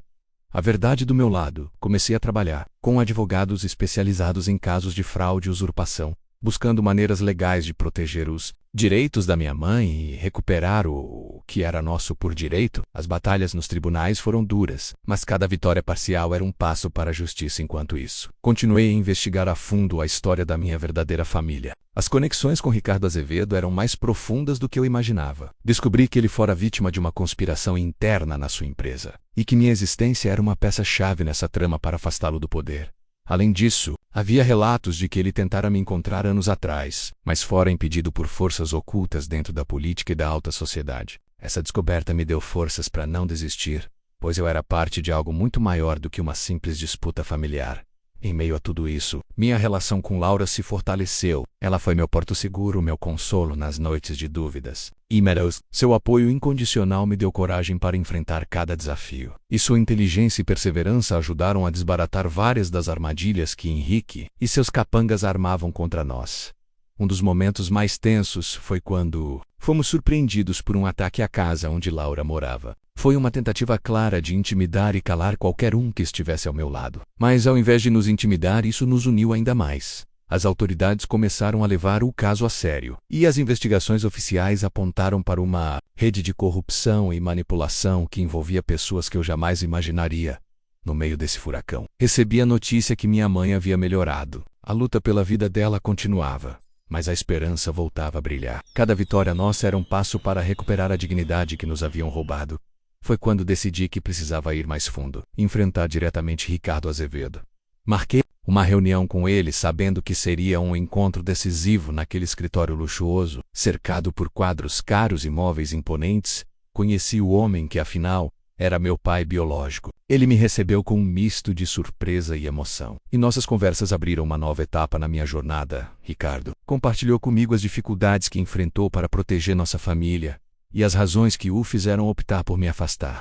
A verdade do meu lado. Comecei a trabalhar com advogados especializados em casos de fraude e usurpação, buscando maneiras legais de proteger os direitos da minha mãe e recuperar o que era nosso por direito. As batalhas nos tribunais foram duras, mas cada vitória parcial era um passo para a justiça. Enquanto isso, continuei a investigar a fundo a história da minha verdadeira família. As conexões com Ricardo Azevedo eram mais profundas do que eu imaginava. Descobri que ele fora vítima de uma conspiração interna na sua empresa, e que minha existência era uma peça-chave nessa trama para afastá-lo do poder. Além disso, havia relatos de que ele tentara me encontrar anos atrás, mas fora impedido por forças ocultas dentro da política e da alta sociedade. Essa descoberta me deu forças para não desistir, pois eu era parte de algo muito maior do que uma simples disputa familiar. Em meio a tudo isso, minha relação com Laura se fortaleceu. Ela foi meu porto seguro, meu consolo nas noites de dúvidas. E Meadows, seu apoio incondicional me deu coragem para enfrentar cada desafio. E sua inteligência e perseverança ajudaram a desbaratar várias das armadilhas que Henrique e seus capangas armavam contra nós. Um dos momentos mais tensos foi quando fomos surpreendidos por um ataque à casa onde Laura morava. Foi uma tentativa clara de intimidar e calar qualquer um que estivesse ao meu lado. Mas ao invés de nos intimidar, isso nos uniu ainda mais. as autoridades começaram a levar o caso a sério, e as investigações oficiais apontaram para uma rede de corrupção e manipulação que envolvia pessoas que eu jamais imaginaria. No meio desse furacão, recebi a notícia que minha mãe havia melhorado. A luta pela vida dela continuava, mas a esperança voltava a brilhar. Cada vitória nossa era um passo para recuperar a dignidade que nos haviam roubado. Foi quando decidi que precisava ir mais fundo, enfrentar diretamente Ricardo Azevedo. Marquei uma reunião com ele, sabendo que seria um encontro decisivo naquele escritório luxuoso, cercado por quadros caros e móveis imponentes. Conheci o homem que, afinal, era meu pai biológico. Ele me recebeu com um misto de surpresa e emoção. E nossas conversas abriram uma nova etapa na minha jornada. Ricardo compartilhou comigo as dificuldades que enfrentou para proteger nossa família e as razões que o fizeram optar por me afastar.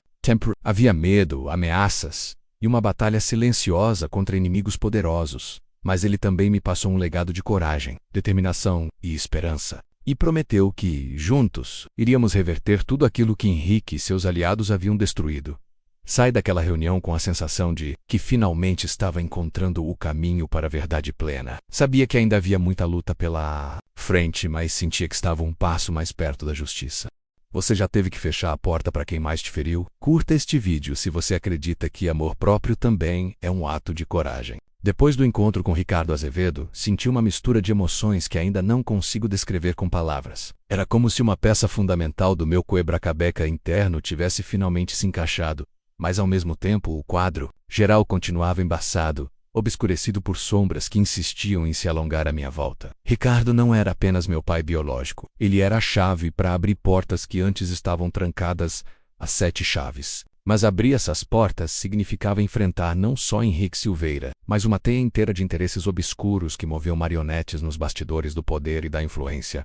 Havia medo, ameaças e uma batalha silenciosa contra inimigos poderosos. Mas ele também me passou um legado de coragem, determinação e esperança. E prometeu que, juntos, iríamos reverter tudo aquilo que Henrique e seus aliados haviam destruído. Saí daquela reunião com a sensação de que finalmente estava encontrando o caminho para a verdade plena. Sabia que ainda havia muita luta pela frente, mas sentia que estava um passo mais perto da justiça. Você já teve que fechar a porta para quem mais te feriu? Curta este vídeo se você acredita que amor próprio também é um ato de coragem. Depois do encontro com Ricardo Azevedo, senti uma mistura de emoções que ainda não consigo descrever com palavras. Era como se uma peça fundamental do meu quebra-cabeça interno tivesse finalmente se encaixado, mas ao mesmo tempo o quadro geral continuava embaçado, obscurecido por sombras que insistiam em se alongar à minha volta. Ricardo não era apenas meu pai biológico, ele era a chave para abrir portas que antes estavam trancadas às 7 chaves. Mas abrir essas portas significava enfrentar não só Henrique Silveira, mas uma teia inteira de interesses obscuros que moviam marionetes nos bastidores do poder e da influência.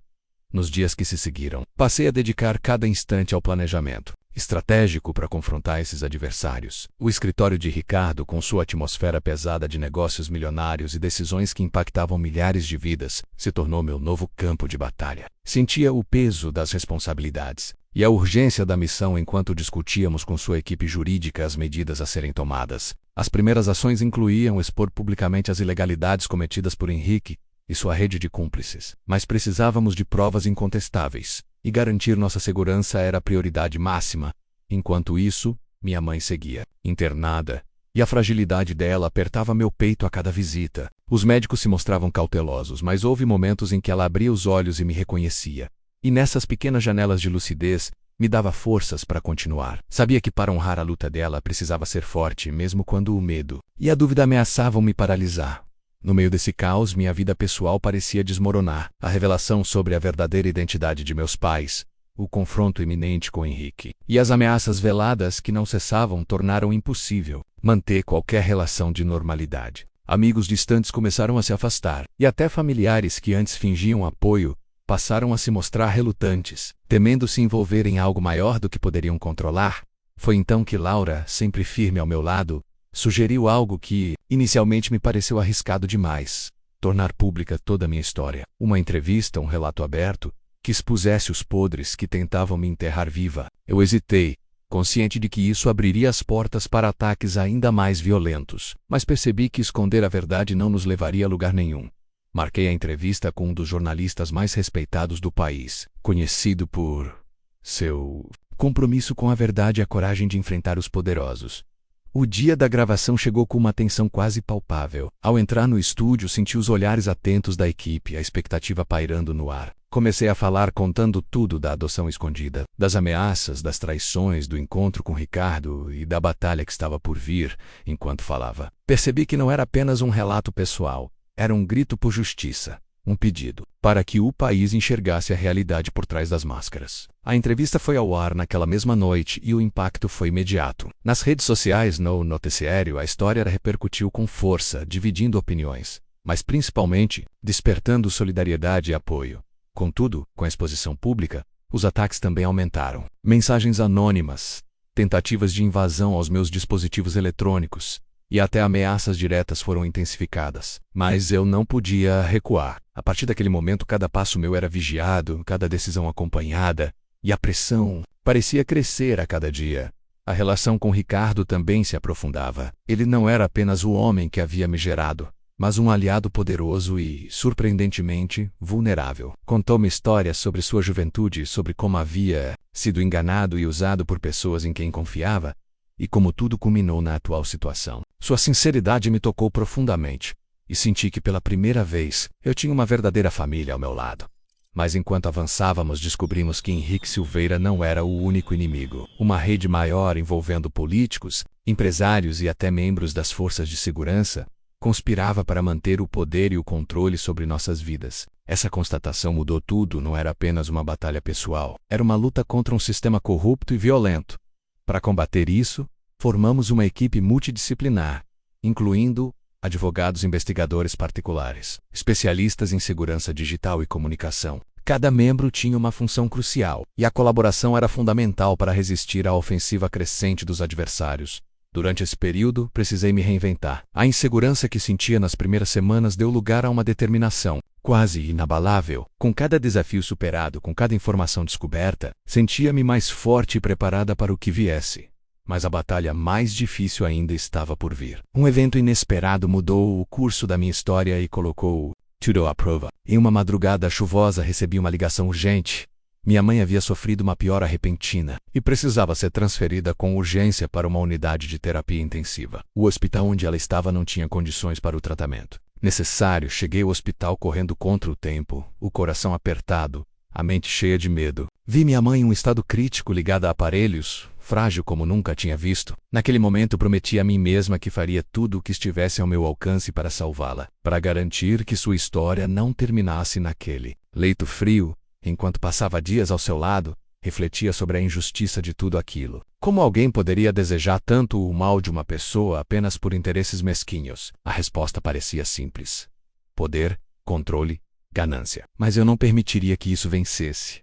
Nos dias que se seguiram, passei a dedicar cada instante ao planejamento estratégico para confrontar esses adversários. O escritório de Ricardo, com sua atmosfera pesada de negócios milionários e decisões que impactavam milhares de vidas, se tornou meu novo campo de batalha. Sentia o peso das responsabilidades e a urgência da missão enquanto discutíamos com sua equipe jurídica as medidas a serem tomadas. As primeiras ações incluíam expor publicamente as ilegalidades cometidas por Henrique e sua rede de cúmplices. Mas precisávamos de provas incontestáveis, e garantir nossa segurança era a prioridade máxima. Enquanto isso, minha mãe seguia internada, e a fragilidade dela apertava meu peito a cada visita. Os médicos se mostravam cautelosos, mas houve momentos em que ela abria os olhos e me reconhecia. E nessas pequenas janelas de lucidez, me dava forças para continuar. Sabia que para honrar a luta dela precisava ser forte, mesmo quando o medo e a dúvida ameaçavam me paralisar. No meio desse caos, minha vida pessoal parecia desmoronar. A revelação sobre a verdadeira identidade de meus pais, o confronto iminente com Henrique e as ameaças veladas que não cessavam tornaram impossível manter qualquer relação de normalidade. Amigos distantes começaram a se afastar, e até familiares que antes fingiam apoio passaram a se mostrar relutantes, temendo se envolver em algo maior do que poderiam controlar. Foi então que Laura, sempre firme ao meu lado, sugeriu algo que, inicialmente, me pareceu arriscado demais: tornar pública toda a minha história. Uma entrevista, um relato aberto, que expusesse os podres que tentavam me enterrar viva. Eu hesitei, consciente de que isso abriria as portas para ataques ainda mais violentos, mas percebi que esconder a verdade não nos levaria a lugar nenhum. Marquei a entrevista com um dos jornalistas mais respeitados do país, conhecido por seu compromisso com a verdade e a coragem de enfrentar os poderosos. O dia da gravação chegou com uma tensão quase palpável. Ao entrar no estúdio, senti os olhares atentos da equipe, a expectativa pairando no ar. Comecei a falar contando tudo da adoção escondida, das ameaças, das traições, do encontro com Ricardo e da batalha que estava por vir. Enquanto falava, percebi que não era apenas um relato pessoal, era um grito por justiça. Um pedido para que o país enxergasse a realidade por trás das máscaras. A entrevista foi ao ar naquela mesma noite e o impacto foi imediato. Nas redes sociais, no noticiário, a história repercutiu com força, dividindo opiniões, mas principalmente despertando solidariedade e apoio. Contudo, com a exposição pública, os ataques também aumentaram. Mensagens anônimas, tentativas de invasão aos meus dispositivos eletrônicos e até ameaças diretas foram intensificadas. Mas eu não podia recuar. A partir daquele momento, cada passo meu era vigiado, cada decisão acompanhada, e a pressão parecia crescer a cada dia. A relação com Ricardo também se aprofundava. Ele não era apenas o homem que havia me gerado, mas um aliado poderoso e, surpreendentemente, vulnerável. Contou-me histórias sobre sua juventude, sobre como havia sido enganado e usado por pessoas em quem confiava, e como tudo culminou na atual situação. Sua sinceridade me tocou profundamente, e senti que pela primeira vez eu tinha uma verdadeira família ao meu lado. Mas enquanto avançávamos, descobrimos que Henrique Silveira não era o único inimigo. Uma rede maior envolvendo políticos, empresários e até membros das forças de segurança conspirava para manter o poder e o controle sobre nossas vidas. Essa constatação mudou tudo, não era apenas uma batalha pessoal, era uma luta contra um sistema corrupto e violento. Para combater isso, formamos uma equipe multidisciplinar, incluindo advogados investigadores particulares, especialistas em segurança digital e comunicação. Cada membro tinha uma função crucial, e a colaboração era fundamental para resistir à ofensiva crescente dos adversários. Durante esse período, precisei me reinventar. A insegurança que sentia nas primeiras semanas deu lugar a uma determinação, quase inabalável. Com cada desafio superado, com cada informação descoberta, sentia-me mais forte e preparada para o que viesse. Mas a batalha mais difícil ainda estava por vir. Um evento inesperado mudou o curso da minha história e colocou tudo à prova. Em uma madrugada chuvosa, recebi uma ligação urgente. Minha mãe havia sofrido uma piora repentina e precisava ser transferida com urgência para uma unidade de terapia intensiva. O hospital onde ela estava não tinha condições para o tratamento necessário. Cheguei ao hospital correndo contra o tempo, o coração apertado, a mente cheia de medo. Vi minha mãe em um estado crítico, ligada a aparelhos, frágil como nunca tinha visto. Naquele momento prometi a mim mesma que faria tudo o que estivesse ao meu alcance para salvá-la, para garantir que sua história não terminasse naquele leito frio. Enquanto passava dias ao seu lado, refletia sobre a injustiça de tudo aquilo. Como alguém poderia desejar tanto o mal de uma pessoa apenas por interesses mesquinhos? A resposta parecia simples: poder, controle, ganância. Mas eu não permitiria que isso vencesse.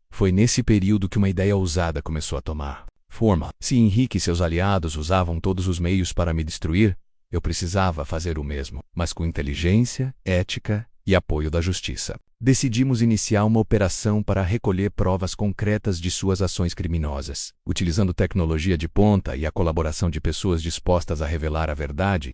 Foi nesse período que uma ideia ousada começou a tomar forma. Se Henrique e seus aliados usavam todos os meios para me destruir, eu precisava fazer o mesmo, mas com inteligência, ética e apoio da justiça. Decidimos iniciar uma operação para recolher provas concretas de suas ações criminosas. Utilizando tecnologia de ponta e a colaboração de pessoas dispostas a revelar a verdade,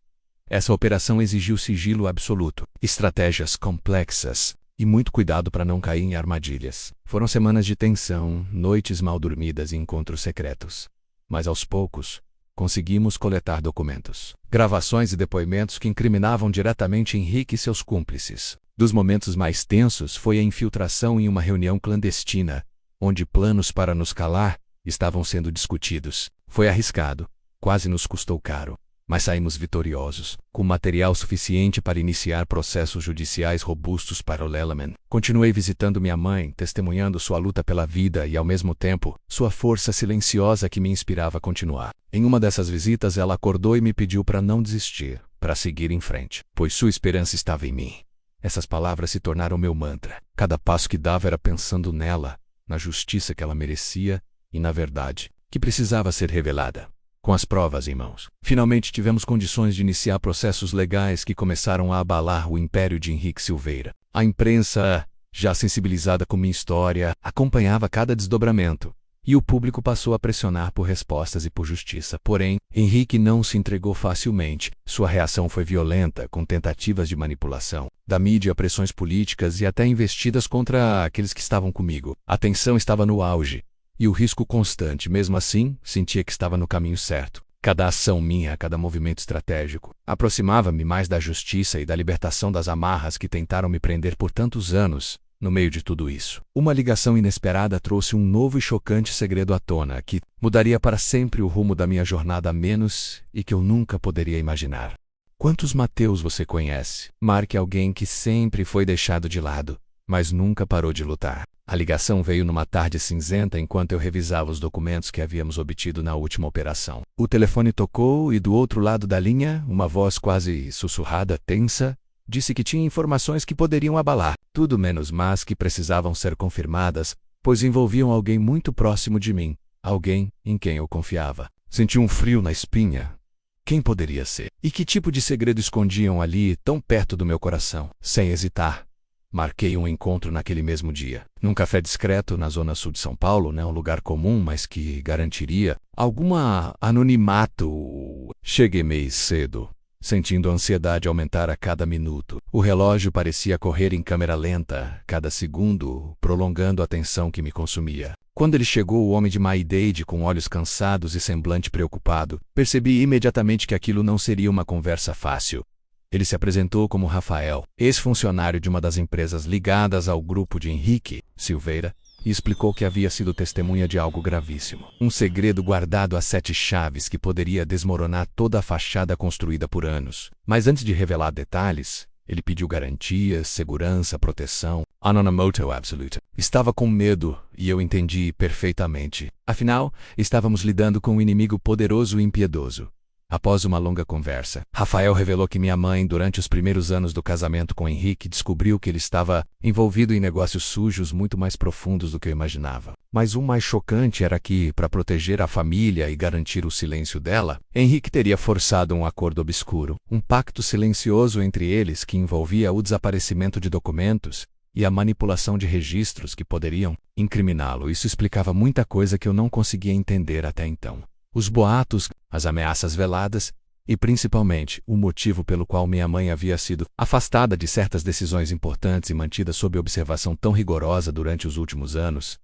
essa operação exigiu sigilo absoluto, estratégias complexas e muito cuidado para não cair em armadilhas. Foram semanas de tensão, noites mal dormidas e encontros secretos. Mas aos poucos, conseguimos coletar documentos, gravações e depoimentos que incriminavam diretamente Henrique e seus cúmplices. Dos momentos mais tensos foi a infiltração em uma reunião clandestina, onde planos para nos calar estavam sendo discutidos. Foi arriscado, quase nos custou caro, mas saímos vitoriosos, com material suficiente para iniciar processos judiciais robustos para o Lelaman. Continuei visitando minha mãe, testemunhando sua luta pela vida e, ao mesmo tempo, sua força silenciosa que me inspirava a continuar. Em uma dessas visitas, ela acordou e me pediu para não desistir, para seguir em frente, pois sua esperança estava em mim. Essas palavras se tornaram meu mantra. Cada passo que dava era pensando nela, na justiça que ela merecia e na verdade que precisava ser revelada. Com as provas em mãos, finalmente tivemos condições de iniciar processos legais que começaram a abalar o império de Henrique Silveira. A imprensa, já sensibilizada com minha história, acompanhava cada desdobramento, e o público passou a pressionar por respostas e por justiça. Porém, Henrique não se entregou facilmente. Sua reação foi violenta, com tentativas de manipulação da mídia, pressões políticas e até investidas contra aqueles que estavam comigo. A tensão estava no auge, e o risco constante. Mesmo assim, sentia que estava no caminho certo. Cada ação minha, cada movimento estratégico, aproximava-me mais da justiça e da libertação das amarras que tentaram me prender por tantos anos. No meio de tudo isso, uma ligação inesperada trouxe um novo e chocante segredo à tona que mudaria para sempre o rumo da minha jornada a menos e que eu nunca poderia imaginar. Quantos Mateus você conhece? Marque alguém que sempre foi deixado de lado, mas nunca parou de lutar. A ligação veio numa tarde cinzenta enquanto eu revisava os documentos que havíamos obtido na última operação. O telefone tocou e do outro lado da linha, uma voz quase sussurrada, tensa, disse que tinha informações que poderiam abalar, tudo menos mas que precisavam ser confirmadas, pois envolviam alguém muito próximo de mim, alguém em quem eu confiava. Senti um frio na espinha. Quem poderia ser? E que tipo de segredo escondiam ali, tão perto do meu coração? Sem hesitar, marquei um encontro naquele mesmo dia, num café discreto na zona sul de São Paulo, um lugar comum, mas que garantiria algum anonimato. Cheguei meio cedo, sentindo a ansiedade aumentar a cada minuto. O relógio parecia correr em câmera lenta, cada segundo prolongando a tensão que me consumia. Quando ele chegou, o homem de May-Dade, com olhos cansados e semblante preocupado, percebi imediatamente que aquilo não seria uma conversa fácil. Ele se apresentou como Rafael, ex-funcionário de uma das empresas ligadas ao grupo de Henrique Silveira, e explicou que havia sido testemunha de algo gravíssimo. Um segredo guardado a 7 chaves que poderia desmoronar toda a fachada construída por anos. Mas antes de revelar detalhes, ele pediu garantias, segurança, proteção. Anonymity absoluta. Estava com medo, e eu entendi perfeitamente. Afinal, estávamos lidando com um inimigo poderoso e impiedoso. Após uma longa conversa, Rafael revelou que minha mãe, durante os primeiros anos do casamento com Henrique, descobriu que ele estava envolvido em negócios sujos muito mais profundos do que eu imaginava. Mas o mais chocante era que, para proteger a família e garantir o silêncio dela, Henrique teria forçado um acordo obscuro, um pacto silencioso entre eles que envolvia o desaparecimento de documentos e a manipulação de registros que poderiam incriminá-lo. Isso explicava muita coisa que eu não conseguia entender até então. Os boatos, as ameaças veladas e, principalmente, o motivo pelo qual minha mãe havia sido afastada de certas decisões importantes e mantida sob observação tão rigorosa durante os últimos anos.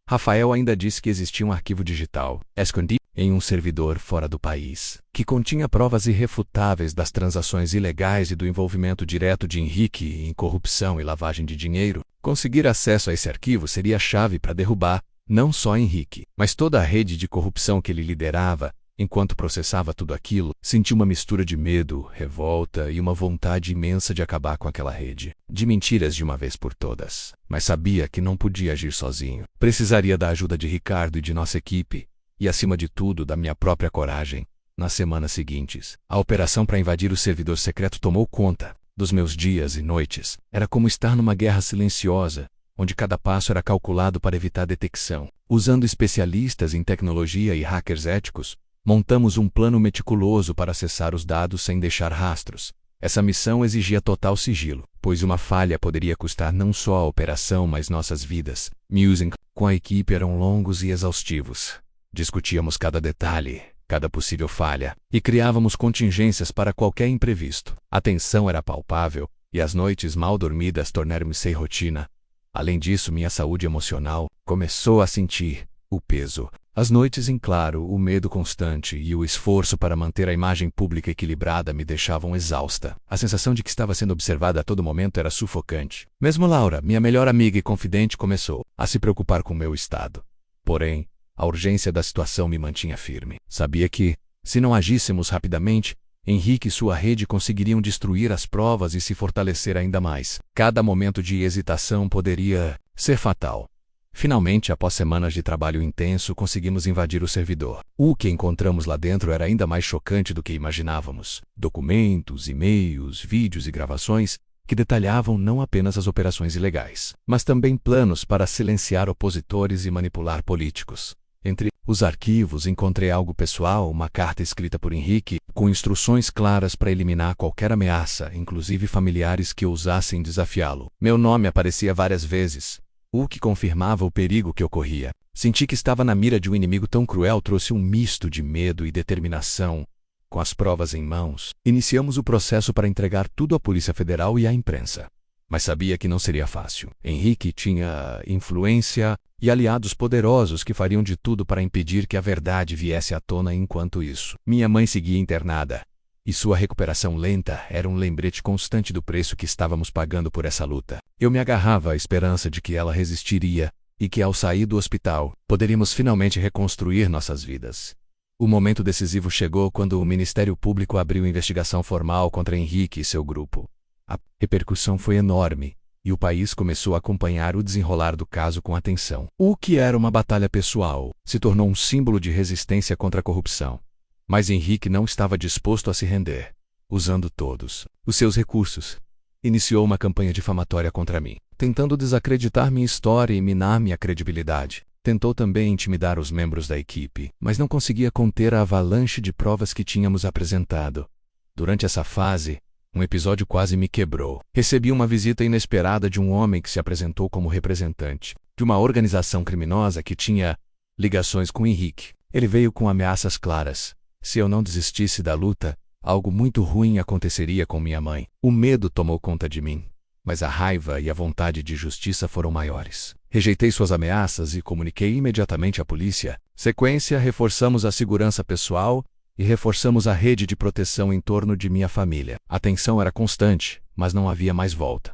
Rafael ainda disse que existia um arquivo digital, escondido em um servidor fora do país, que continha provas irrefutáveis das transações ilegais e do envolvimento direto de Henrique em corrupção e lavagem de dinheiro. Conseguir acesso a esse arquivo seria a chave para derrubar não só Henrique, mas toda a rede de corrupção que ele liderava. Enquanto processava tudo aquilo, senti uma mistura de medo, revolta e uma vontade imensa de acabar com aquela rede de mentiras de uma vez por todas. Mas sabia que não podia agir sozinho. Precisaria da ajuda de Ricardo e de nossa equipe, e acima de tudo, da minha própria coragem. Nas semanas seguintes, a operação para invadir o servidor secreto tomou conta dos meus dias e noites. Era como estar numa guerra silenciosa, onde cada passo era calculado para evitar detecção. Usando especialistas em tecnologia e hackers éticos, montamos um plano meticuloso para acessar os dados sem deixar rastros. Essa missão exigia total sigilo, pois uma falha poderia custar não só a operação, mas nossas vidas. Meetings com a equipe eram longos e exaustivos. Discutíamos cada detalhe, cada possível falha, e criávamos contingências para qualquer imprevisto. A tensão era palpável, e as noites mal dormidas tornaram-se rotina. Além disso, minha saúde emocional começou a sentir o peso. As noites em claro, o medo constante e o esforço para manter a imagem pública equilibrada me deixavam exausta. A sensação de que estava sendo observada a todo momento era sufocante. Mesmo Laura, minha melhor amiga e confidente, começou a se preocupar com meu estado. Porém, a urgência da situação me mantinha firme. Sabia que, se não agíssemos rapidamente, Henrique e sua rede conseguiriam destruir as provas e se fortalecer ainda mais. Cada momento de hesitação poderia ser fatal. Finalmente, após semanas de trabalho intenso, conseguimos invadir o servidor. O que encontramos lá dentro era ainda mais chocante do que imaginávamos. Documentos, e-mails, vídeos e gravações que detalhavam não apenas as operações ilegais, mas também planos para silenciar opositores e manipular políticos. Entre os arquivos encontrei algo pessoal, uma carta escrita por Henrique, com instruções claras para eliminar qualquer ameaça, inclusive familiares que ousassem desafiá-lo. Meu nome aparecia várias vezes, o que confirmava o perigo que ocorria. Senti que estava na mira de um inimigo tão cruel, trouxe um misto de medo e determinação. Com as provas em mãos, iniciamos o processo para entregar tudo à Polícia Federal e à imprensa. Mas sabia que não seria fácil. Henrique tinha influência e aliados poderosos que fariam de tudo para impedir que a verdade viesse à tona. Enquanto isso, minha mãe seguia internada, e sua recuperação lenta era um lembrete constante do preço que estávamos pagando por essa luta. Eu me agarrava à esperança de que ela resistiria e que, ao sair do hospital, poderíamos finalmente reconstruir nossas vidas. O momento decisivo chegou quando o Ministério Público abriu investigação formal contra Henrique e seu grupo. A repercussão foi enorme, e o país começou a acompanhar o desenrolar do caso com atenção. O que era uma batalha pessoal se tornou um símbolo de resistência contra a corrupção. Mas Henrique não estava disposto a se render. Usando todos os seus recursos, iniciou uma campanha difamatória contra mim, tentando desacreditar minha história e minar minha credibilidade. Tentou também intimidar os membros da equipe, mas não conseguia conter a avalanche de provas que tínhamos apresentado. Durante essa fase, um episódio quase me quebrou. Recebi uma visita inesperada de um homem que se apresentou como representante de uma organização criminosa que tinha ligações com Henrique. Ele veio com ameaças claras. Se eu não desistisse da luta, Algo muito ruim aconteceria com minha mãe. O medo tomou conta de mim, mas a raiva e a vontade de justiça foram maiores. Rejeitei suas ameaças e comuniquei imediatamente à polícia. Sequência, reforçamos a segurança pessoal e reforçamos a rede de proteção em torno de minha família. A tensão era constante, mas não havia mais volta.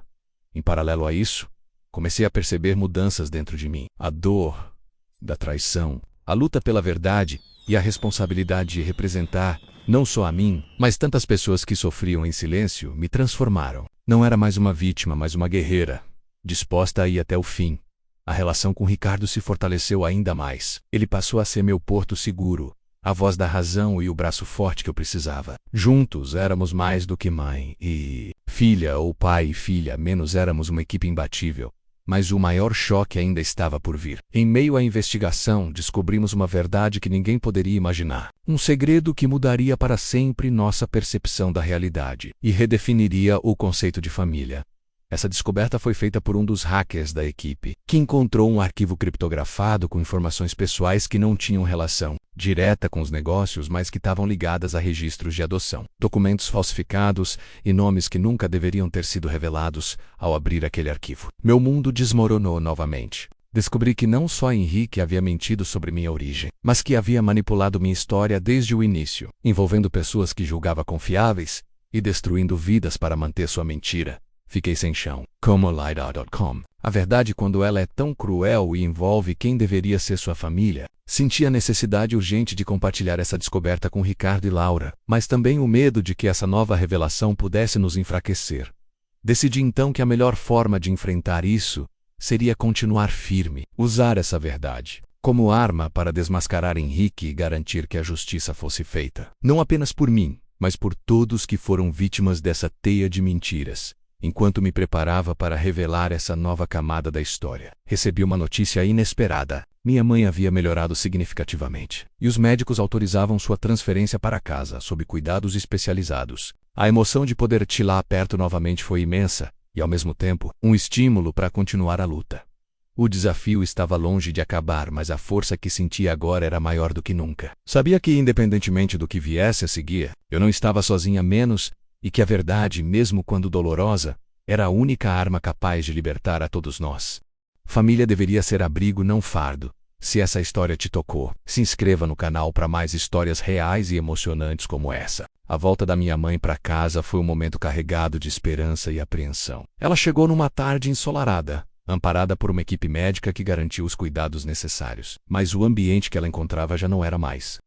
Em paralelo a isso, comecei a perceber mudanças dentro de mim. A dor da traição, a luta pela verdade e a responsabilidade de representar não só a mim, mas tantas pessoas que sofriam em silêncio me transformaram. Não era mais uma vítima, mas uma guerreira, disposta a ir até o fim. A relação com Ricardo se fortaleceu ainda mais. Ele passou a ser meu porto seguro, a voz da razão e o braço forte que eu precisava. Juntos éramos mais do que mãe e filha, ou pai e filha, menos éramos uma equipe imbatível. Mas o maior choque ainda estava por vir. Em meio à investigação, descobrimos uma verdade que ninguém poderia imaginar. Um segredo que mudaria para sempre nossa percepção da realidade e redefiniria o conceito de família. Essa descoberta foi feita por um dos hackers da equipe, que encontrou um arquivo criptografado com informações pessoais que não tinham relação direta com os negócios, mas que estavam ligadas a registros de adoção, documentos falsificados e nomes que nunca deveriam ter sido revelados ao abrir aquele arquivo. Meu mundo desmoronou novamente. Descobri que não só Henrique havia mentido sobre minha origem, mas que havia manipulado minha história desde o início, envolvendo pessoas que julgava confiáveis e destruindo vidas para manter sua mentira. Fiquei sem chão. Como Lida.com. A verdade, quando ela é tão cruel e envolve quem deveria ser sua família, senti a necessidade urgente de compartilhar essa descoberta com Ricardo e Laura, mas também o medo de que essa nova revelação pudesse nos enfraquecer. Decidi então que a melhor forma de enfrentar isso seria continuar firme, usar essa verdade como arma para desmascarar Henrique e garantir que a justiça fosse feita. Não apenas por mim, mas por todos que foram vítimas dessa teia de mentiras. Enquanto me preparava para revelar essa nova camada da história, recebi uma notícia inesperada. Minha mãe havia melhorado significativamente, e os médicos autorizavam sua transferência para casa, sob cuidados especializados. A emoção de poder tê lá perto novamente foi imensa, e ao mesmo tempo, um estímulo para continuar a luta. O desafio estava longe de acabar, mas a força que sentia agora era maior do que nunca. Sabia que, independentemente do que viesse a seguir, eu não estava sozinha, menos e que a verdade, mesmo quando dolorosa, era a única arma capaz de libertar a todos nós. Família deveria ser abrigo, não fardo. Se essa história te tocou, se inscreva no canal para mais histórias reais e emocionantes como essa. A volta da minha mãe para casa foi um momento carregado de esperança e apreensão. Ela chegou numa tarde ensolarada, amparada por uma equipe médica que garantiu os cuidados necessários. Mas o ambiente que ela encontrava já não era mais.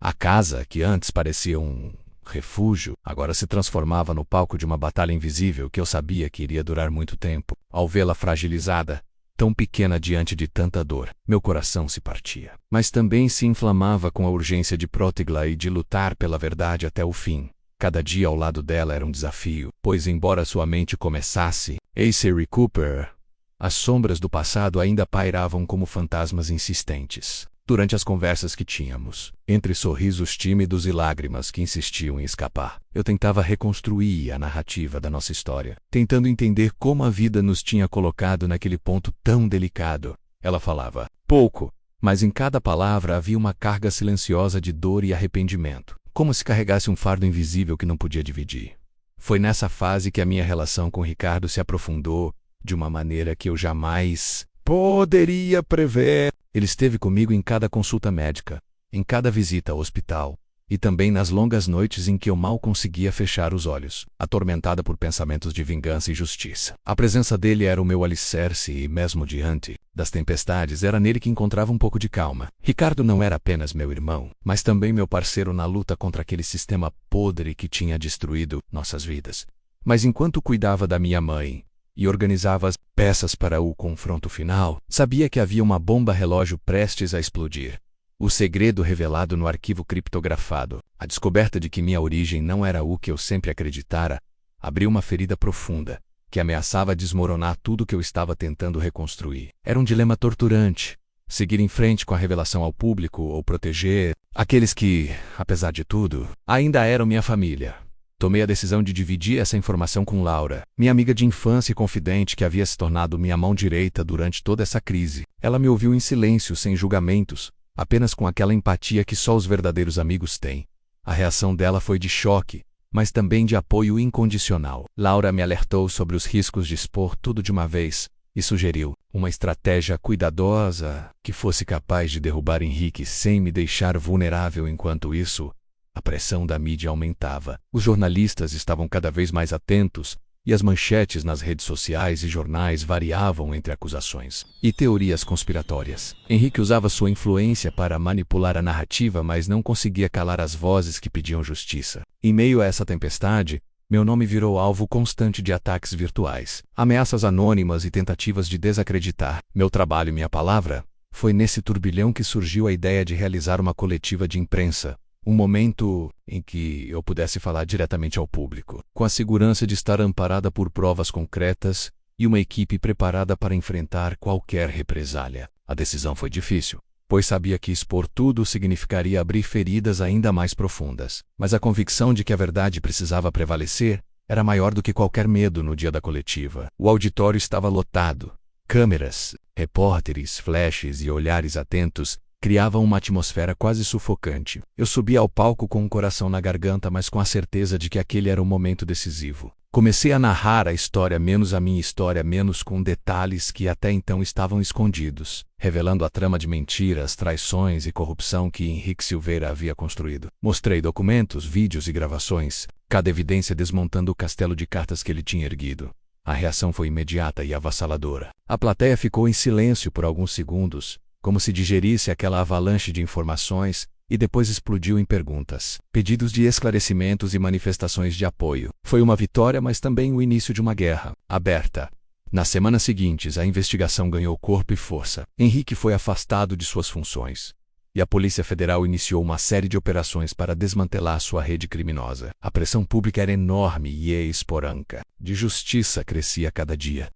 A casa, que antes parecia um refúgio, agora se transformava no palco de uma batalha invisível que eu sabia que iria durar muito tempo. Ao vê-la fragilizada, tão pequena diante de tanta dor, meu coração se partia. Mas também se inflamava com a urgência de protegi-la e de lutar pela verdade até o fim. Cada dia ao lado dela era um desafio, pois embora sua mente começasse a se recuperar, as sombras do passado ainda pairavam como fantasmas insistentes. Durante as conversas que tínhamos, entre sorrisos tímidos e lágrimas que insistiam em escapar, eu tentava reconstruir a narrativa da nossa história, tentando entender como a vida nos tinha colocado naquele ponto tão delicado. Ela falava pouco, mas em cada palavra havia uma carga silenciosa de dor e arrependimento, como se carregasse um fardo invisível que não podia dividir. Foi nessa fase que a minha relação com Ricardo se aprofundou de uma maneira que eu jamais poderia prever. Ele esteve comigo em cada consulta médica, em cada visita ao hospital, e também nas longas noites em que eu mal conseguia fechar os olhos, atormentada por pensamentos de vingança e justiça. A presença dele era o meu alicerce e, mesmo diante das tempestades, era nele que encontrava um pouco de calma. Ricardo não era apenas meu irmão, mas também meu parceiro na luta contra aquele sistema podre que tinha destruído nossas vidas. Mas enquanto cuidava da minha mãe e organizava as peças para o confronto final, sabia que havia uma bomba relógio prestes a explodir. O segredo revelado no arquivo criptografado, a descoberta de que minha origem não era o que eu sempre acreditara, abriu uma ferida profunda, que ameaçava desmoronar tudo que eu estava tentando reconstruir. Era um dilema torturante. Seguir em frente com a revelação ao público ou proteger aqueles que, apesar de tudo, ainda eram minha família. Tomei a decisão de dividir essa informação com Laura, minha amiga de infância e confidente que havia se tornado minha mão direita durante toda essa crise. Ela me ouviu em silêncio, sem julgamentos, apenas com aquela empatia que só os verdadeiros amigos têm. A reação dela foi de choque, mas também de apoio incondicional. Laura me alertou sobre os riscos de expor tudo de uma vez e sugeriu uma estratégia cuidadosa que fosse capaz de derrubar Henrique sem me deixar vulnerável. Enquanto isso, a pressão da mídia aumentava. Os jornalistas estavam cada vez mais atentos e as manchetes nas redes sociais e jornais variavam entre acusações e teorias conspiratórias. Henrique usava sua influência para manipular a narrativa, mas não conseguia calar as vozes que pediam justiça. Em meio a essa tempestade, meu nome virou alvo constante de ataques virtuais, ameaças anônimas e tentativas de desacreditar meu trabalho e minha palavra. Foi nesse turbilhão que surgiu a ideia de realizar uma coletiva de imprensa, um momento em que eu pudesse falar diretamente ao público, com a segurança de estar amparada por provas concretas e uma equipe preparada para enfrentar qualquer represália. A decisão foi difícil, pois sabia que expor tudo significaria abrir feridas ainda mais profundas. Mas a convicção de que a verdade precisava prevalecer era maior do que qualquer medo no dia da coletiva. O auditório estava lotado. Câmeras, repórteres, flashes e olhares atentos criavam uma atmosfera quase sufocante. Eu subi ao palco com um coração na garganta, mas com a certeza de que aquele era o momento decisivo. Comecei a narrar a história, menos a minha história, menos com detalhes que até então estavam escondidos, revelando a trama de mentiras, traições e corrupção que Henrique Silveira havia construído. Mostrei documentos, vídeos e gravações, cada evidência desmontando o castelo de cartas que ele tinha erguido. A reação foi imediata e avassaladora. A plateia ficou em silêncio por alguns segundos, como se digerisse aquela avalanche de informações, e depois explodiu em perguntas, pedidos de esclarecimentos e manifestações de apoio. Foi uma vitória, mas também o início de uma guerra aberta. Nas semanas seguintes, a investigação ganhou corpo e força. Henrique foi afastado de suas funções, e a Polícia Federal iniciou uma série de operações para desmantelar sua rede criminosa. A pressão pública era enorme e a esporanca de justiça crescia a cada dia.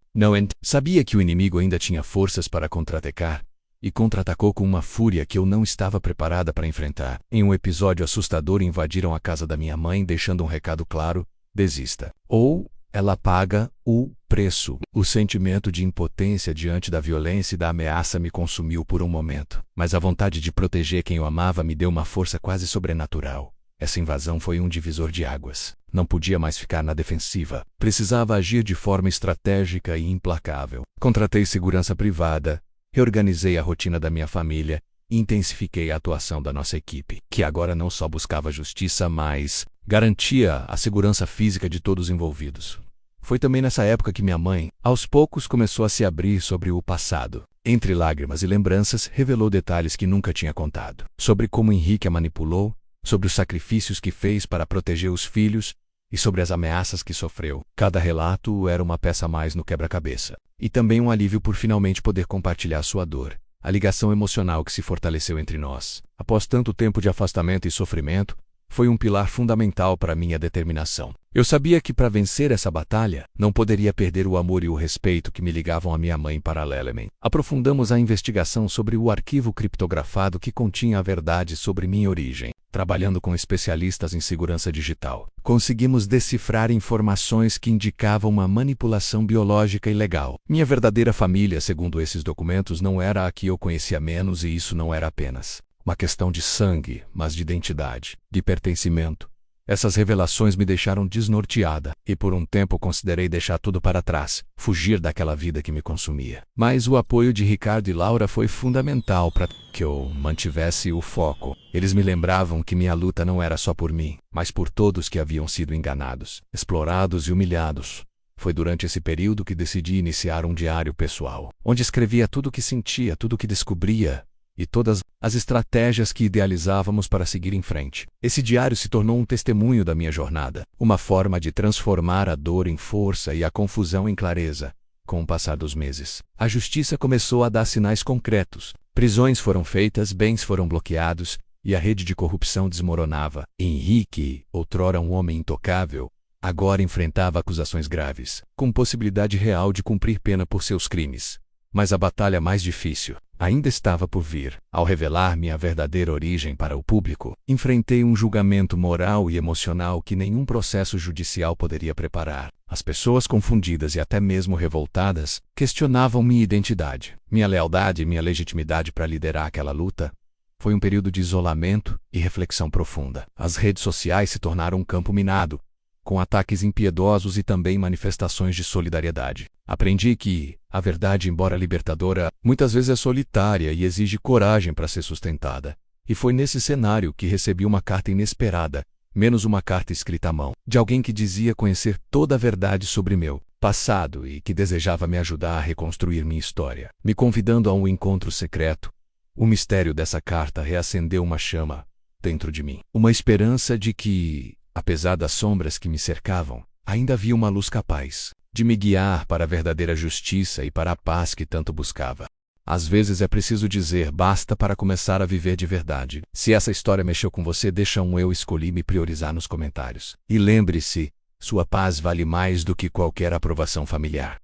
Sabia que o inimigo ainda tinha forças para contra-atacar, e contra-atacou com uma fúria que eu não estava preparada para enfrentar. Em um episódio assustador, invadiram a casa da minha mãe, deixando um recado claro: desista, ou ela paga o preço. O sentimento de impotência diante da violência e da ameaça me consumiu por um momento, mas a vontade de proteger quem eu amava me deu uma força quase sobrenatural. Essa invasão foi um divisor de águas. Não podia mais ficar na defensiva. Precisava agir de forma estratégica e implacável. Contratei segurança privada, reorganizei a rotina da minha família e intensifiquei a atuação da nossa equipe, que agora não só buscava justiça, mas garantia a segurança física de todos os envolvidos. Foi também nessa época que minha mãe, aos poucos, começou a se abrir sobre o passado. Entre lágrimas e lembranças, revelou detalhes que nunca tinha contado, sobre como Henrique a manipulou, sobre os sacrifícios que fez para proteger os filhos e sobre as ameaças que sofreu. Cada relato era uma peça a mais no quebra-cabeça. E também um alívio por finalmente poder compartilhar sua dor. A ligação emocional que se fortaleceu entre nós, após tanto tempo de afastamento e sofrimento, foi um pilar fundamental para minha determinação. Eu sabia que para vencer essa batalha, não poderia perder o amor e o respeito que me ligavam à minha mãe paralelamente. Aprofundamos a investigação sobre o arquivo criptografado que continha a verdade sobre minha origem. Trabalhando com especialistas em segurança digital, conseguimos decifrar informações que indicavam uma manipulação biológica ilegal. Minha verdadeira família, segundo esses documentos, não era a que eu conhecia menos, e isso não era apenas uma questão de sangue, mas de identidade, de pertencimento. Essas revelações me deixaram desnorteada, e por um tempo considerei deixar tudo para trás, fugir daquela vida que me consumia. Mas o apoio de Ricardo e Laura foi fundamental para que eu mantivesse o foco. Eles me lembravam que minha luta não era só por mim, mas por todos que haviam sido enganados, explorados e humilhados. Foi durante esse período que decidi iniciar um diário pessoal, onde escrevia tudo o que sentia, tudo o que descobria, e todas as estratégias que idealizávamos para seguir em frente. Esse diário se tornou um testemunho da minha jornada, uma forma de transformar a dor em força e a confusão em clareza. Com o passar dos meses, a justiça começou a dar sinais concretos. Prisões foram feitas, bens foram bloqueados, e a rede de corrupção desmoronava. Henrique, outrora um homem intocável, agora enfrentava acusações graves, com possibilidade real de cumprir pena por seus crimes. Mas a batalha mais difícil ainda estava por vir. Ao revelar minha verdadeira origem para o público, enfrentei um julgamento moral e emocional que nenhum processo judicial poderia preparar. As pessoas confundidas e até mesmo revoltadas questionavam minha identidade, minha lealdade e minha legitimidade para liderar aquela luta. Foi um período de isolamento e reflexão profunda. As redes sociais se tornaram um campo minado, com ataques impiedosos e também manifestações de solidariedade. Aprendi que a verdade, embora libertadora, muitas vezes é solitária e exige coragem para ser sustentada. E foi nesse cenário que recebi uma carta inesperada, menos uma carta escrita à mão, de alguém que dizia conhecer toda a verdade sobre meu passado e que desejava me ajudar a reconstruir minha história, me convidando a um encontro secreto. O mistério dessa carta reacendeu uma chama dentro de mim, uma esperança de que, apesar das sombras que me cercavam, ainda havia uma luz capaz de me guiar para a verdadeira justiça e para a paz que tanto buscava. Às vezes é preciso dizer basta para começar a viver de verdade. Se essa história mexeu com você, deixa um eu escolhi me priorizar nos comentários. E lembre-se, sua paz vale mais do que qualquer aprovação familiar.